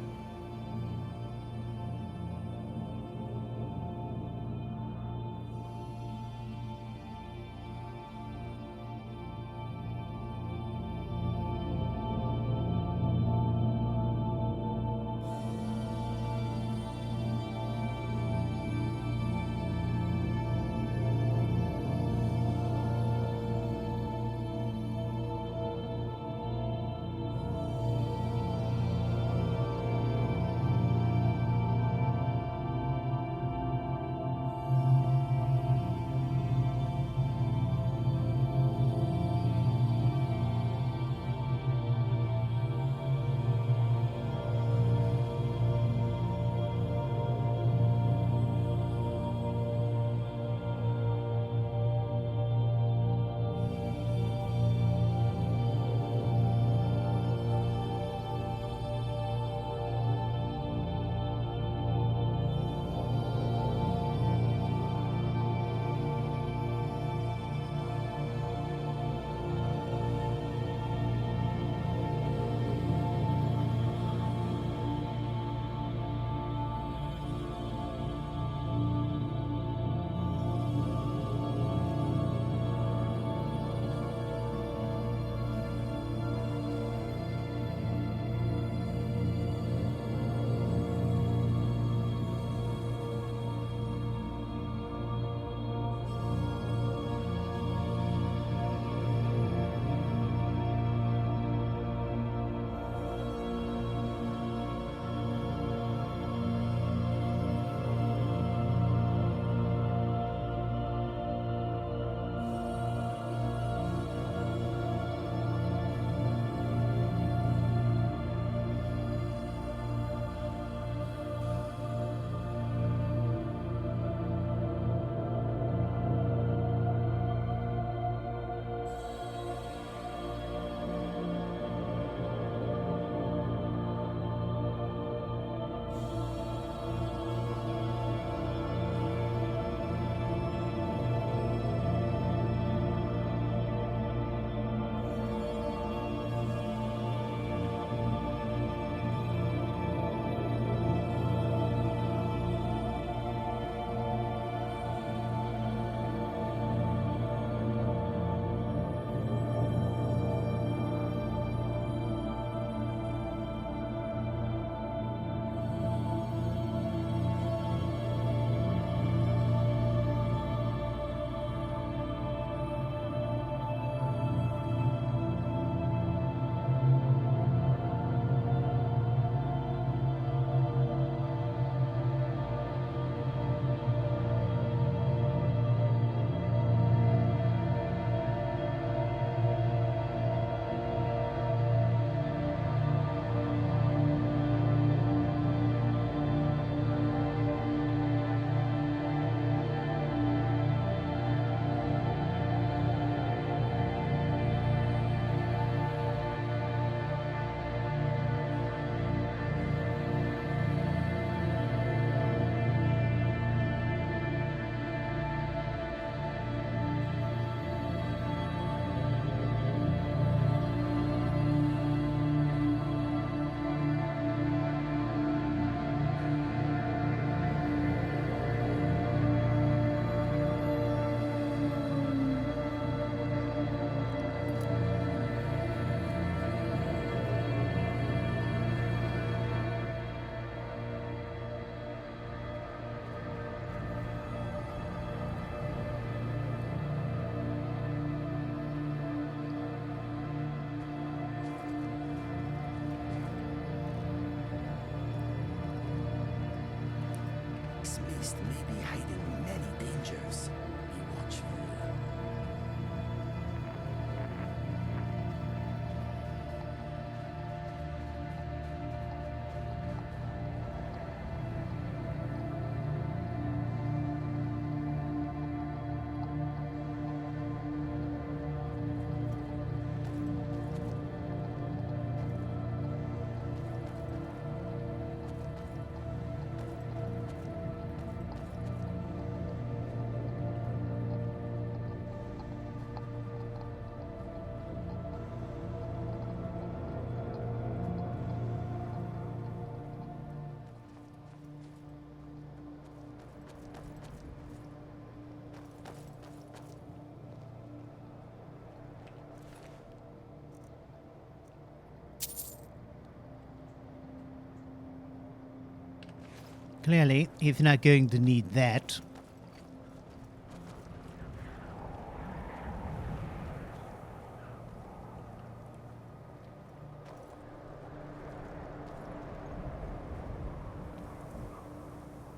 Clearly, he's not going to need that.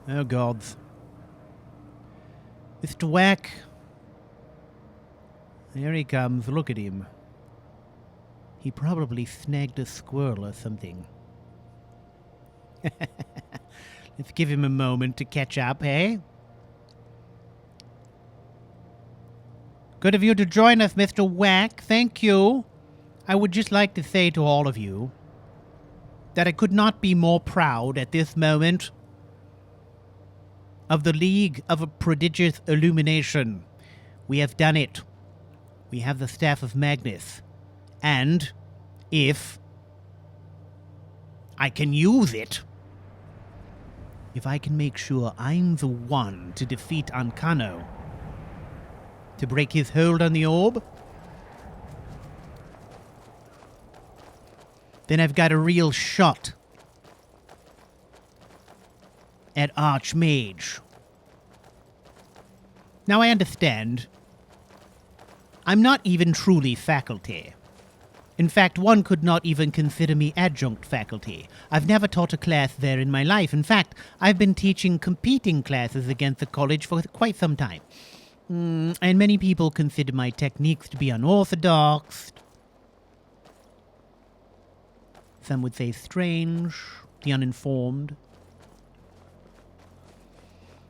Oh, gods. Mr. Whack. There he comes. Look at him. He probably snagged a squirrel or something. Let's give him a moment to catch up, eh? Good of you to join us, Mr. Whack. Thank you. I would just like to say to all of you that I could not be more proud at this moment of the League of a Prodigious Illumination. We have done it. We have the staff of Magnus. And if I can use it, if I can make sure I'm the one to defeat Ancano, to break his hold on the orb, then I've got a real shot at Archmage. Now I understand, I'm not even truly faculty. In fact, one could not even consider me adjunct faculty. I've never taught a class there in my life. In fact, I've been teaching competing classes against the college for quite some time. And many people consider my techniques to be unorthodox. Some would say strange, the uninformed.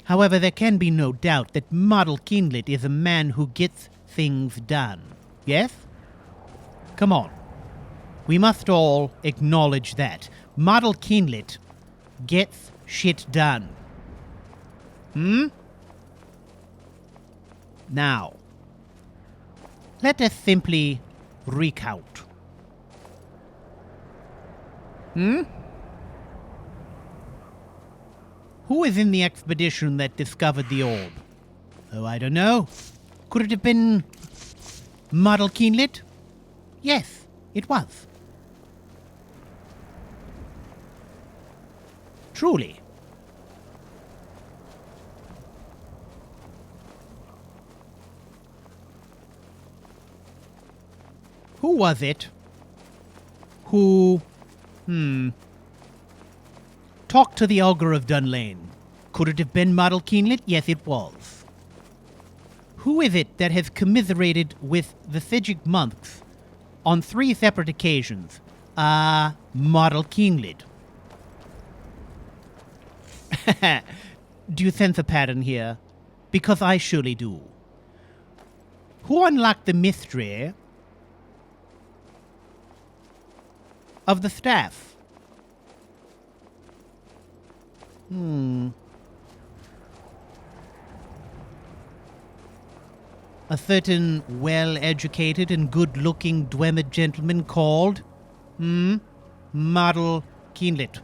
However, there can be no doubt that Model Keenlit is a man who gets things done. Yes? Come on. We must all acknowledge that. Model Keenlit gets shit done. Now, let us simply recount. Who is in the expedition that discovered the orb? Oh, I don't know. Could it have been Model Keenlit? Yes, it was. Truly. Who was it who, talked to the Ogre of Dunlane? Could it have been Model Keenlit? Yes, it was. Who is it that has commiserated with the Sigic monks on 3 separate occasions? Model Keenlit. Do you sense a pattern here? Because I surely do. Who unlocked the mystery of the staff? A certain well-educated and good-looking Dwemed gentleman called, Model Keenlit.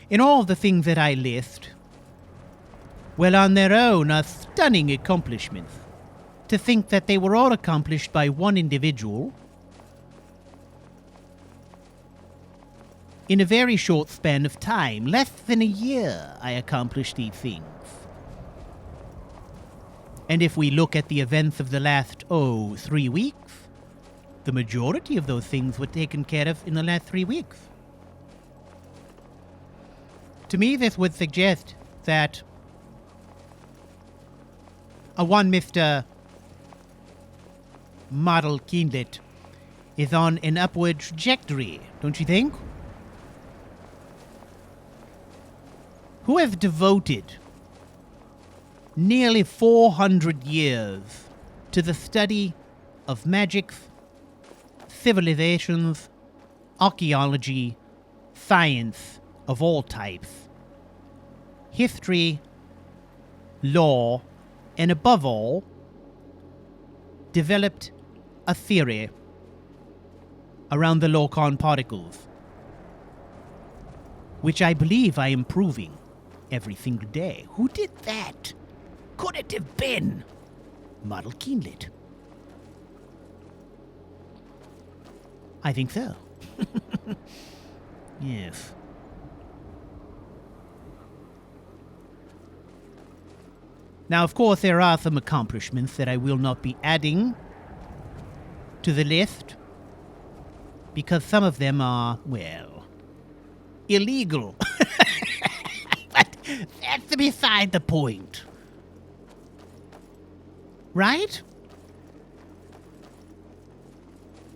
In all the things that I list, well, on their own are stunning accomplishments. To think that they were all accomplished by one individual in a very short span of time, less than a year, I accomplished these things. And if we look at the events of the last, 3 weeks, the majority of those things were taken care of in the last 3 weeks. To me, this would suggest that a one Mr. Model Keenlit is on an upward trajectory, don't you think? Who have devoted nearly 400 years to the study of magics, civilizations, archaeology, science of all types, history, law, and above all, developed a theory around the Lorcan particles, which I believe I am proving every single day. Who did that? Could it have been Model Keenlit? I think so. Yes. Now, of course, there are some accomplishments that I will not be adding to the list, because some of them are, well, illegal. But that's beside the point. Right?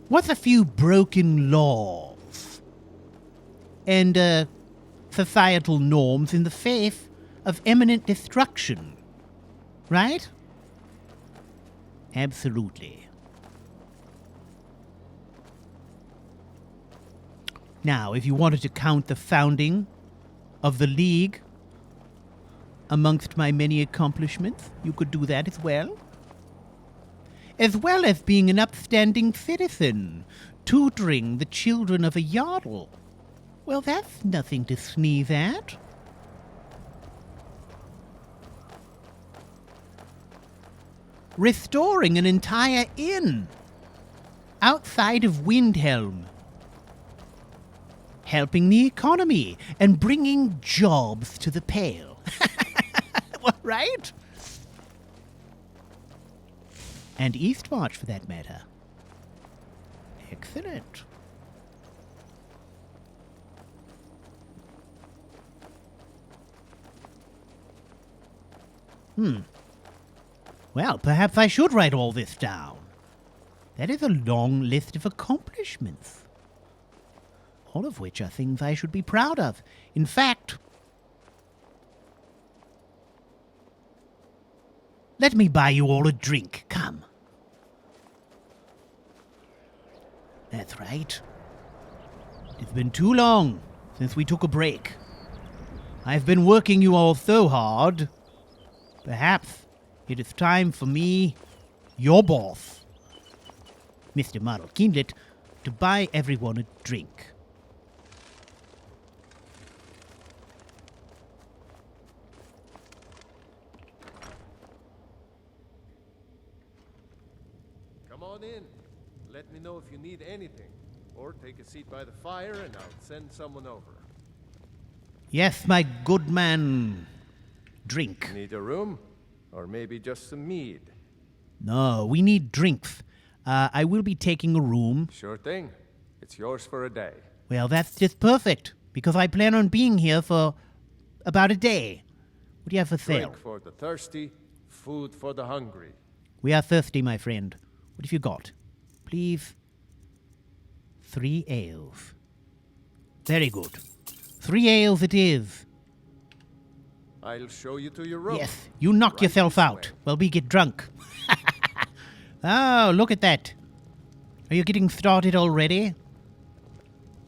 What's a few broken laws and societal norms in the face of imminent destruction? Right? Absolutely. Now, if you wanted to count the founding of the League amongst my many accomplishments, you could do that as well. As well as being an upstanding citizen, tutoring the children of a Jarl. Well, that's nothing to sneeze at. Restoring an entire inn outside of Windhelm. Helping the economy and bringing jobs to the Pale. Right? And Eastmarch, for that matter. Excellent. Well, perhaps I should write all this down. That is a long list of accomplishments. All of which are things I should be proud of. In fact, let me buy you all a drink. Come. That's right. It's been too long since we took a break. I've been working you all so hard. Perhaps it is time for me, your boss, Mr. Model Kindlet, to buy everyone a drink. Come on in. Let me know if you need anything. Or take a seat by the fire and I'll send someone over. Yes, my good man. Drink. Need a room? Or maybe just some mead? No, we need drinks. I will be taking a room. Sure thing. It's yours for a day. Well, that's just perfect, because I plan on being here for about a day. What do you have for sale? Drink for the thirsty, food for the hungry. We are thirsty, my friend. What have you got? Please. 3 ales. Very good. 3 ales it is. I'll show you to your room. Yes, you knock yourself out while we get drunk. Oh, look at that. Are you getting started already?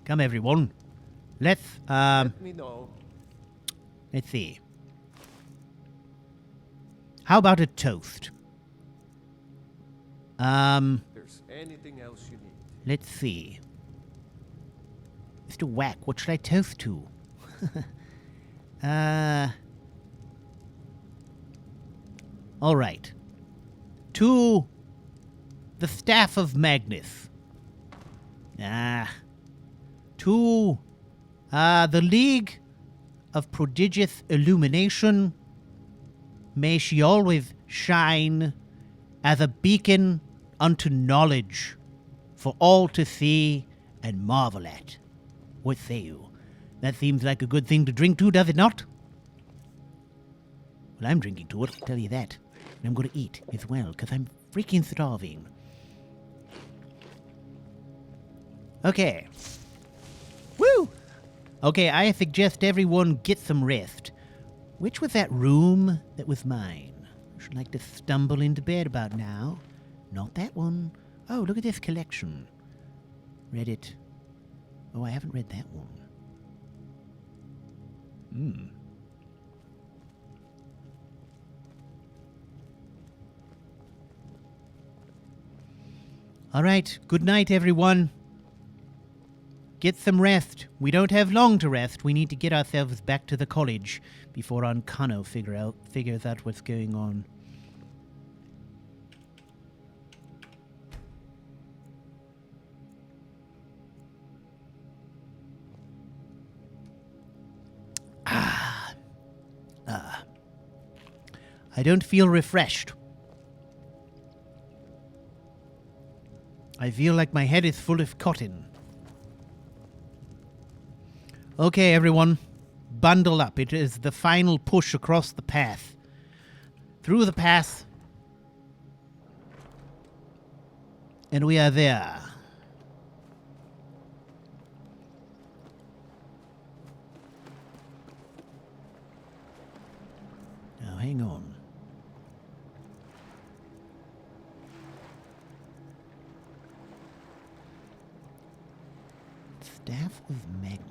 Come, everyone. Let me know. Let's see. How about a toast? There's anything else you need. Let's see. Mr. Whack, what should I toast to? All right. To the staff of Magnus. To the League of Prodigious Illumination. May she always shine as a beacon unto knowledge for all to see and marvel at. What say you? That seems like a good thing to drink to, does it not? Well, I'm drinking to it, I'll tell you that. And I'm going to eat as well, because I'm freaking starving. Okay. Woo! Okay, I suggest everyone get some rest. Which was that room that was mine? I should like to stumble into bed about now. Not that one. Oh, look at this collection. Read it. Oh, I haven't read that one. All right, good night, everyone. Get some rest. We don't have long to rest. We need to get ourselves back to the college before Ancano figures out what's going on. I don't feel refreshed. I feel like my head is full of cotton. Okay, everyone. Bundle up. It is the final push across the path. Through the path. And we are there. Now, hang on. Staff of Magnus.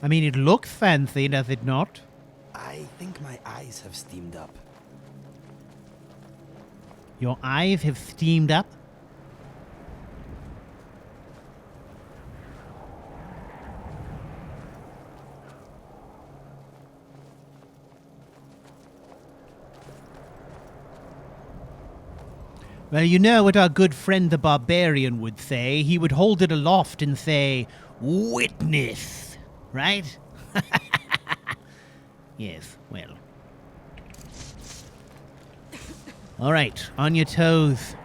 I mean, it looks fancy, does it not? I think my eyes have steamed up. Your eyes have steamed up? Well, you know what our good friend the Barbarian would say. He would hold it aloft and say, "Witness," right? Yes, well. All right, on your toes.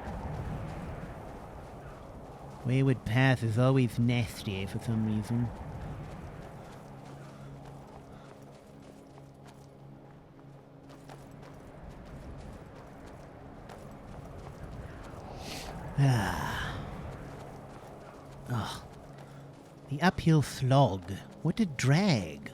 Wayward path is always nasty for some reason. Oh, the uphill slog. What a drag.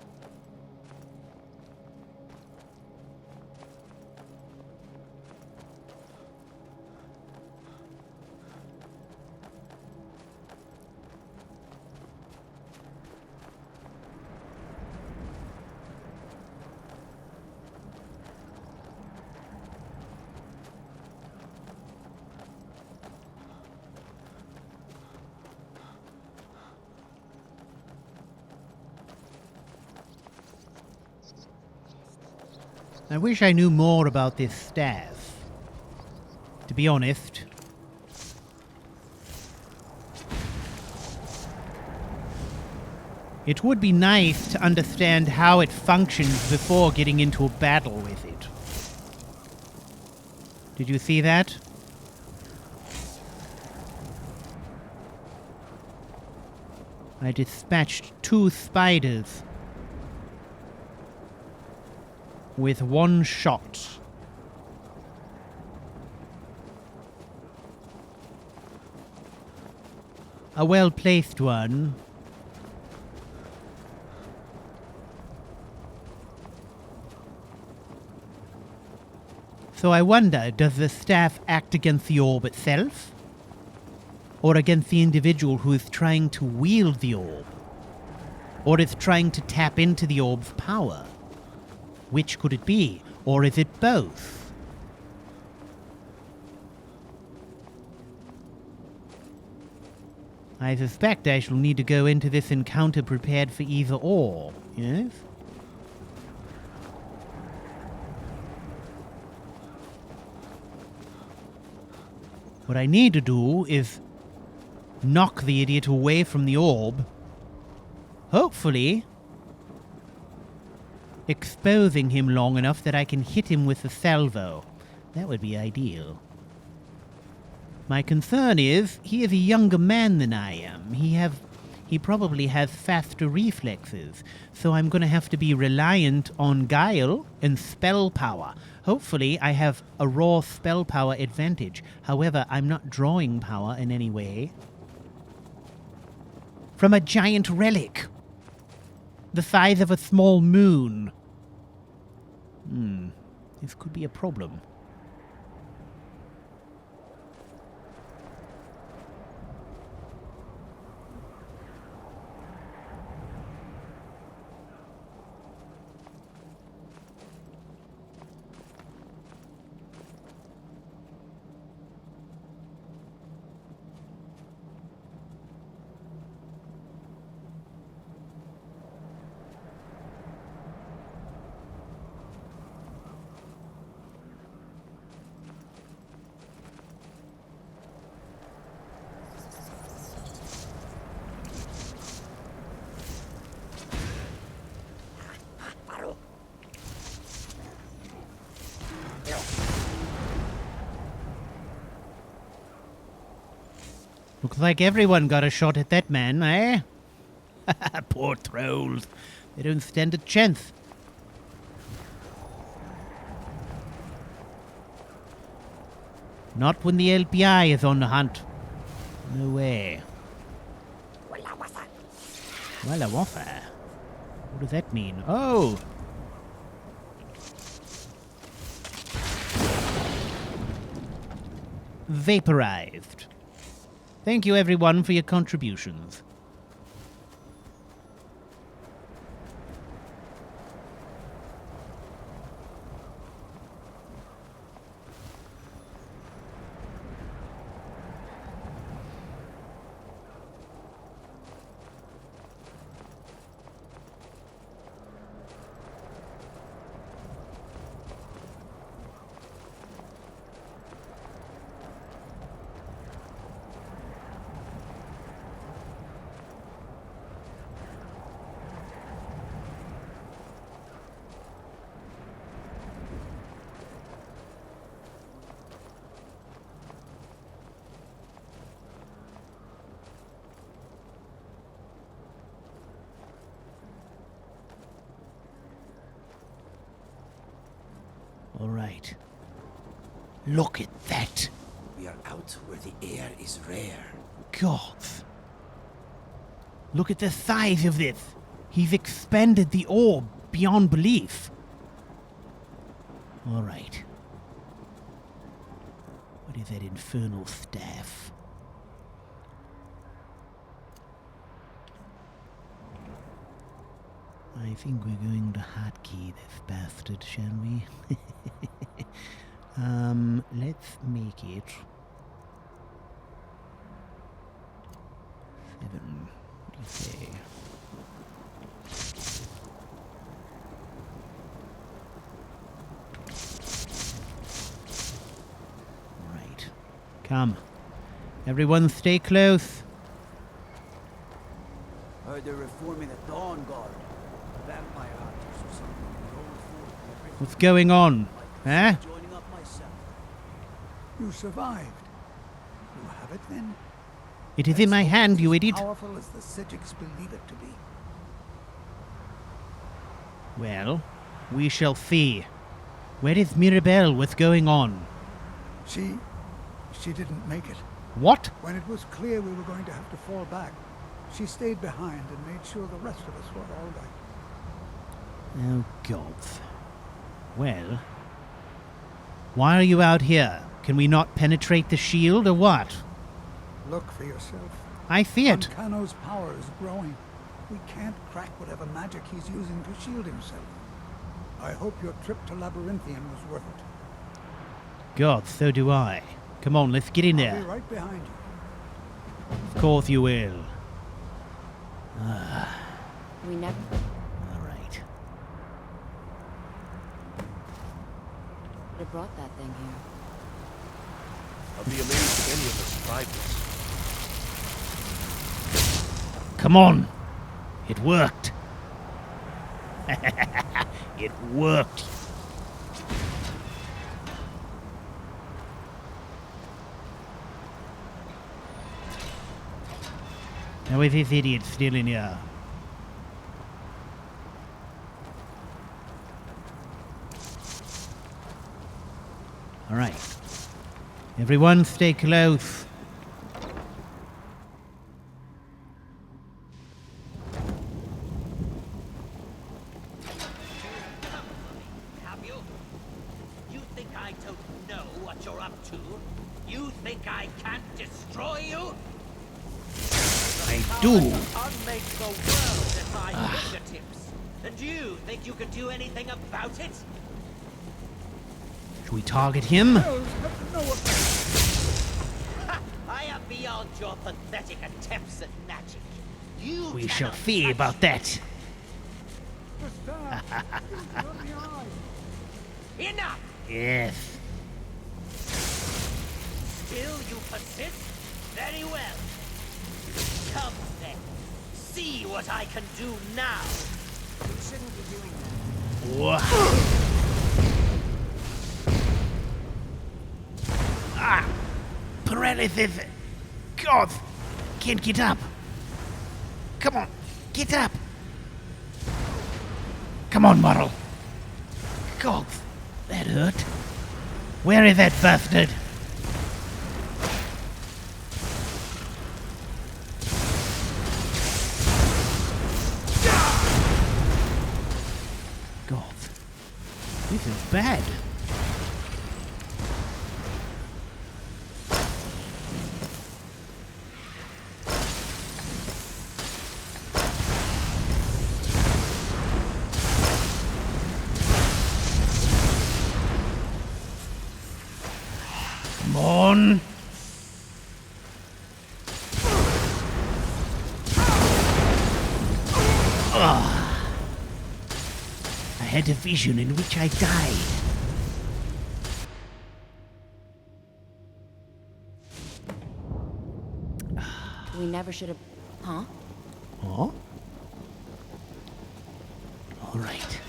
I wish I knew more about this staff. To be honest. It would be nice to understand how it functions before getting into a battle with it. Did you see that? I dispatched 2 spiders. With 1 shot. A well-placed one. So I wonder, does the staff act against the orb itself? Or against the individual who is trying to wield the orb? Or is trying to tap into the orb's power? Which could it be? Or is it both? I suspect I shall need to go into this encounter prepared for either or, yes? What I need to do is knock the idiot away from the orb. Hopefully exposing him long enough that I can hit him with a salvo. That would be ideal. My concern is, he is a younger man than I am. He probably has faster reflexes, so I'm going to have to be reliant on guile and spell power. Hopefully I have a raw spell power advantage. However, I'm not drawing power in any way. From a giant relic. The size of a small moon. This could be a problem. Looks like everyone got a shot at that man, eh? Poor trolls. They don't stand a chance. Not when the LPI is on the hunt. No way. Walla waffa. What does that mean? Oh! Vaporized. Thank you everyone for your contributions. All right. Look at that. We are out where the air is rare. Gods. Look at the size of this. He's expanded the orb beyond belief. All right. What is that infernal staff? I think we're going to hotkey this bastard, shall we? Let's make it 7. What do you say? Right. Come. Everyone stay close. Heard they're reforming the Dawn Guard. Vampire hunters or something. What's going on? Huh? Joining up myself. You survived. You have it then? It is in my hand, you idiot. As powerful as the Psijics believe it to be. Well, we shall see. Where is Mirabelle? What's going on? She didn't make it. What? When it was clear we were going to have to fall back, she stayed behind and made sure the rest of us were all right. Oh, God. Well, why are you out here? Can we not penetrate the shield, or what? Look for yourself. I see it. Ancano's power is growing. We can't crack whatever magic he's using to shield himself. I hope your trip to Labyrinthian was worth it. God, so do I. Come on, let's get in I'll there. be right behind you. Of course you will. We never... All right. Would have brought that thing here. I'll be amazed if any of us survive this. Come on. It worked. It worked. Now is this idiot still in here? All right. Everyone stay close. Have you? You think I don't know what you're up to? You think I can't destroy you? I do. I'll make the world at my fingertips. And you think you can do anything about it? Should we target him? I am beyond your pathetic attempts at magic. We shall see about that. Enough! Yes. Still you persist? Very well. Come then. See what I can do now. You shouldn't be doing that. Ah! Paralysis! God! can't get up. Come on, get up. Come on, Morrill. God, that hurt. Where is that bastard? God, this is bad. Come on. I had a vision in which I died. We never should have... Huh? Oh? All right.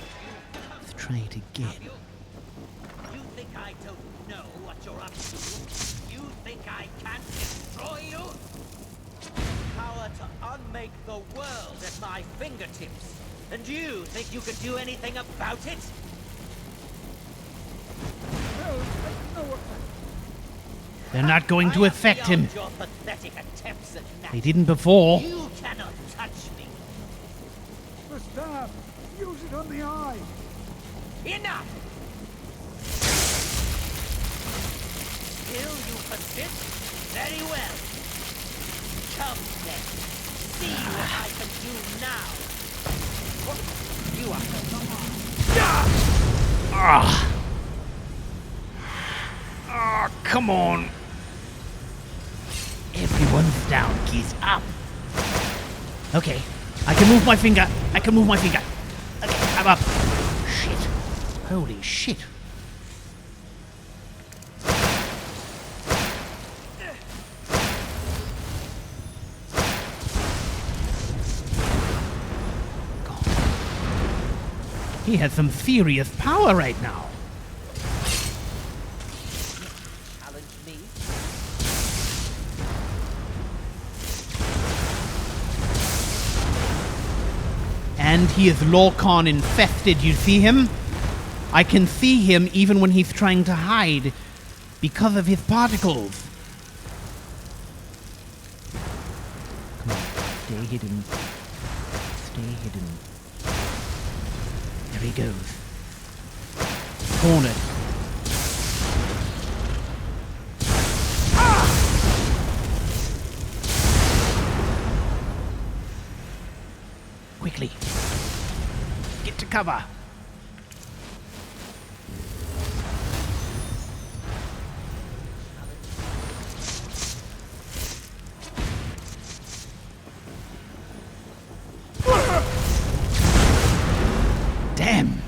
Let's try it again. You think I don't know what you're up to? You think I can't destroy you? Power to unmake the world at my fingertips. And you think you can do anything about it? They're not going to affect him. Your pathetic attempts at They didn't before. You cannot touch me. The staff! Use it on the eye! Enough! Still you persist? Very well. Come then. See what I can do now. You are Come on. Everyone's down. Keys up. Okay. I can move my finger. Okay, I'm up. Shit. Holy shit. God. He has some serious power right now. And he is Lorcan infested, you see him? I can see him even when he's trying to hide because of his particles. Come on, stay hidden. Stay hidden. There he goes. Cornered. Quickly. Get to cover. Damn.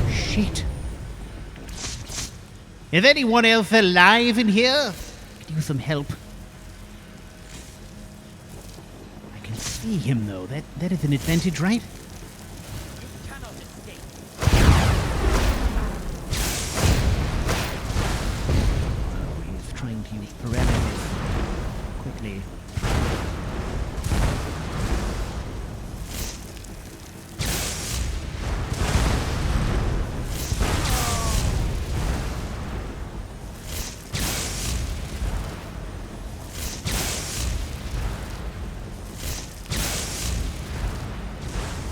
Shit. Is anyone else alive in here? Could use some help. See him though. That is an advantage, right? You cannot escape. Oh, he's trying to use paralysis. Quickly.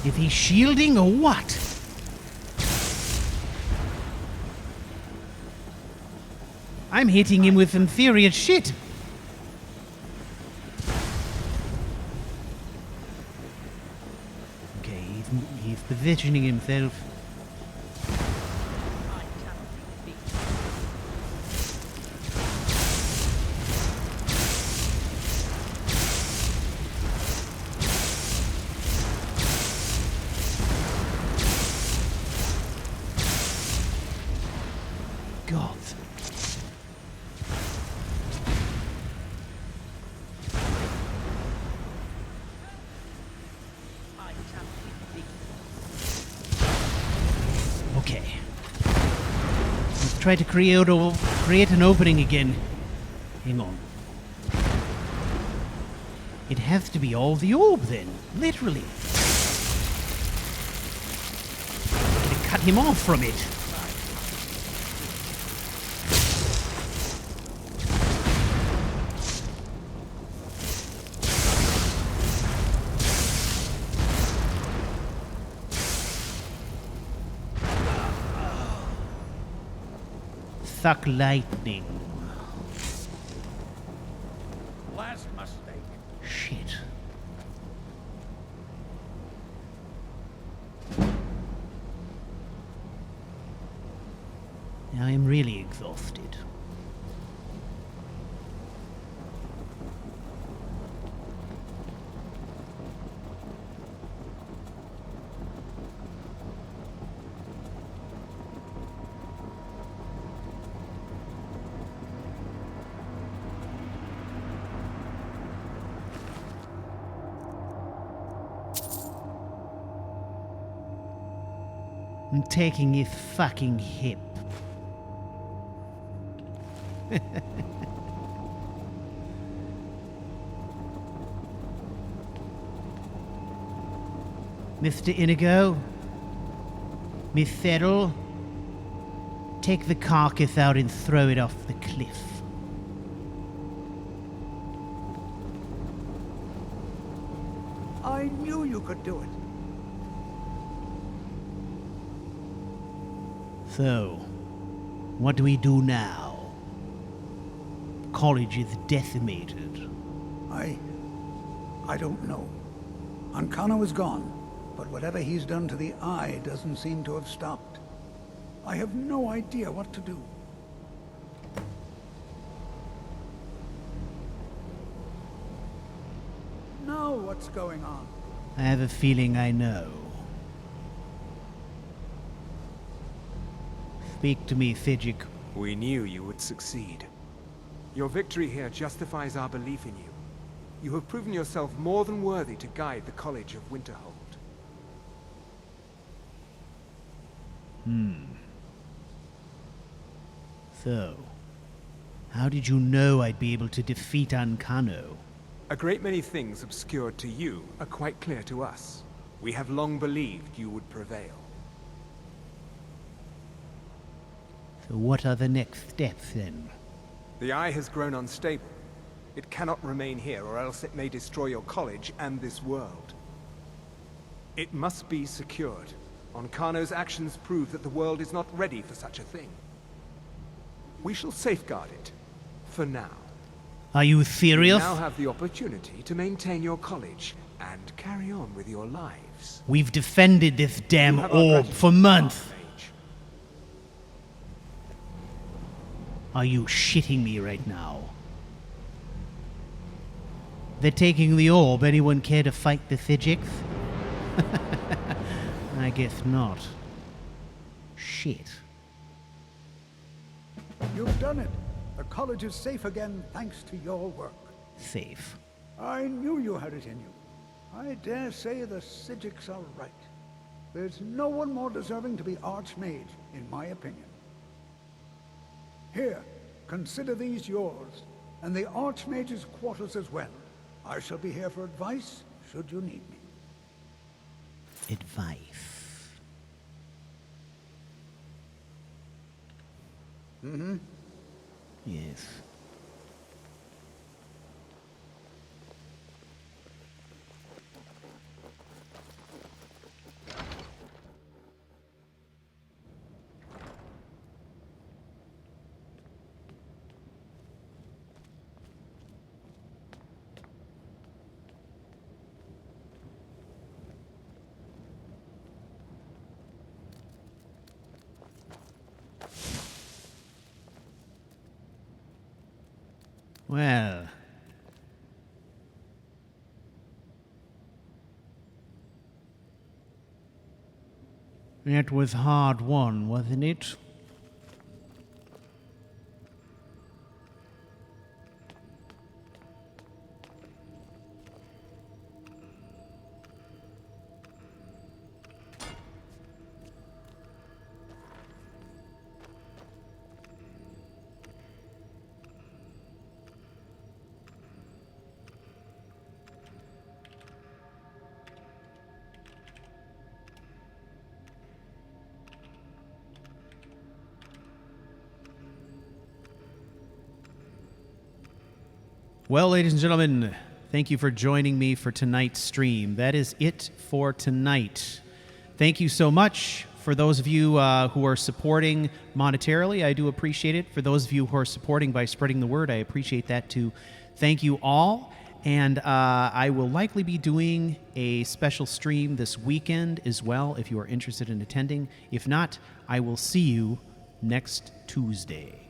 Is he shielding or what? I'm hitting him with some serious shit. Okay, he's positioning himself. God. Okay. Let's try to create a create an opening again. Hang on. It has to be all the orb then, literally. Gonna cut him off from it. Suck lightning. Last mistake. Shit. I am really exhausted. I'm taking his fucking hip. Mr. Inigo, Miss Settle, take the carcass out and throw it off the cliff. I knew you could do it. So, what do we do now? College is decimated. I don't know. Ancano is gone, but whatever he's done to the Eye doesn't seem to have stopped. I have no idea what to do. Now what's going on? I have a feeling I know. Speak to me, Fidgik. We knew you would succeed. Your victory here justifies our belief in you. You have proven yourself more than worthy to guide the College of Winterhold. So, how did you know I'd be able to defeat Ancano? A great many things obscured to you are quite clear to us. We have long believed you would prevail. So what are the next steps, then? The Eye has grown unstable. It cannot remain here, or else it may destroy your college and this world. It must be secured. Ancano's actions prove that the world is not ready for such a thing. We shall safeguard it, for now. Are you serious? You now have the opportunity to maintain your college and carry on with your lives. We've defended this damn orb for months. Are you shitting me right now? They're taking the orb. Anyone care to fight the Fijiks? I guess not. Shit. You've done it. The college is safe again thanks to your work. Safe. I knew you had it in you. I dare say the Sijiks are right. There's no one more deserving to be Archmage, in my opinion. Here, consider these yours, and the Archmage's quarters as well. I shall be here for advice, should you need me. Advice. Mm-hmm. Yes. Well. That was hard won, wasn't it? Well, ladies and gentlemen, thank you for joining me for tonight's stream. That is it for tonight. Thank you so much for those of you who are supporting monetarily. I do appreciate it. For those of you who are supporting by spreading the word, I appreciate that too. Thank you all. And I will likely be doing a special stream this weekend as well if you are interested in attending. If not, I will see you next Tuesday.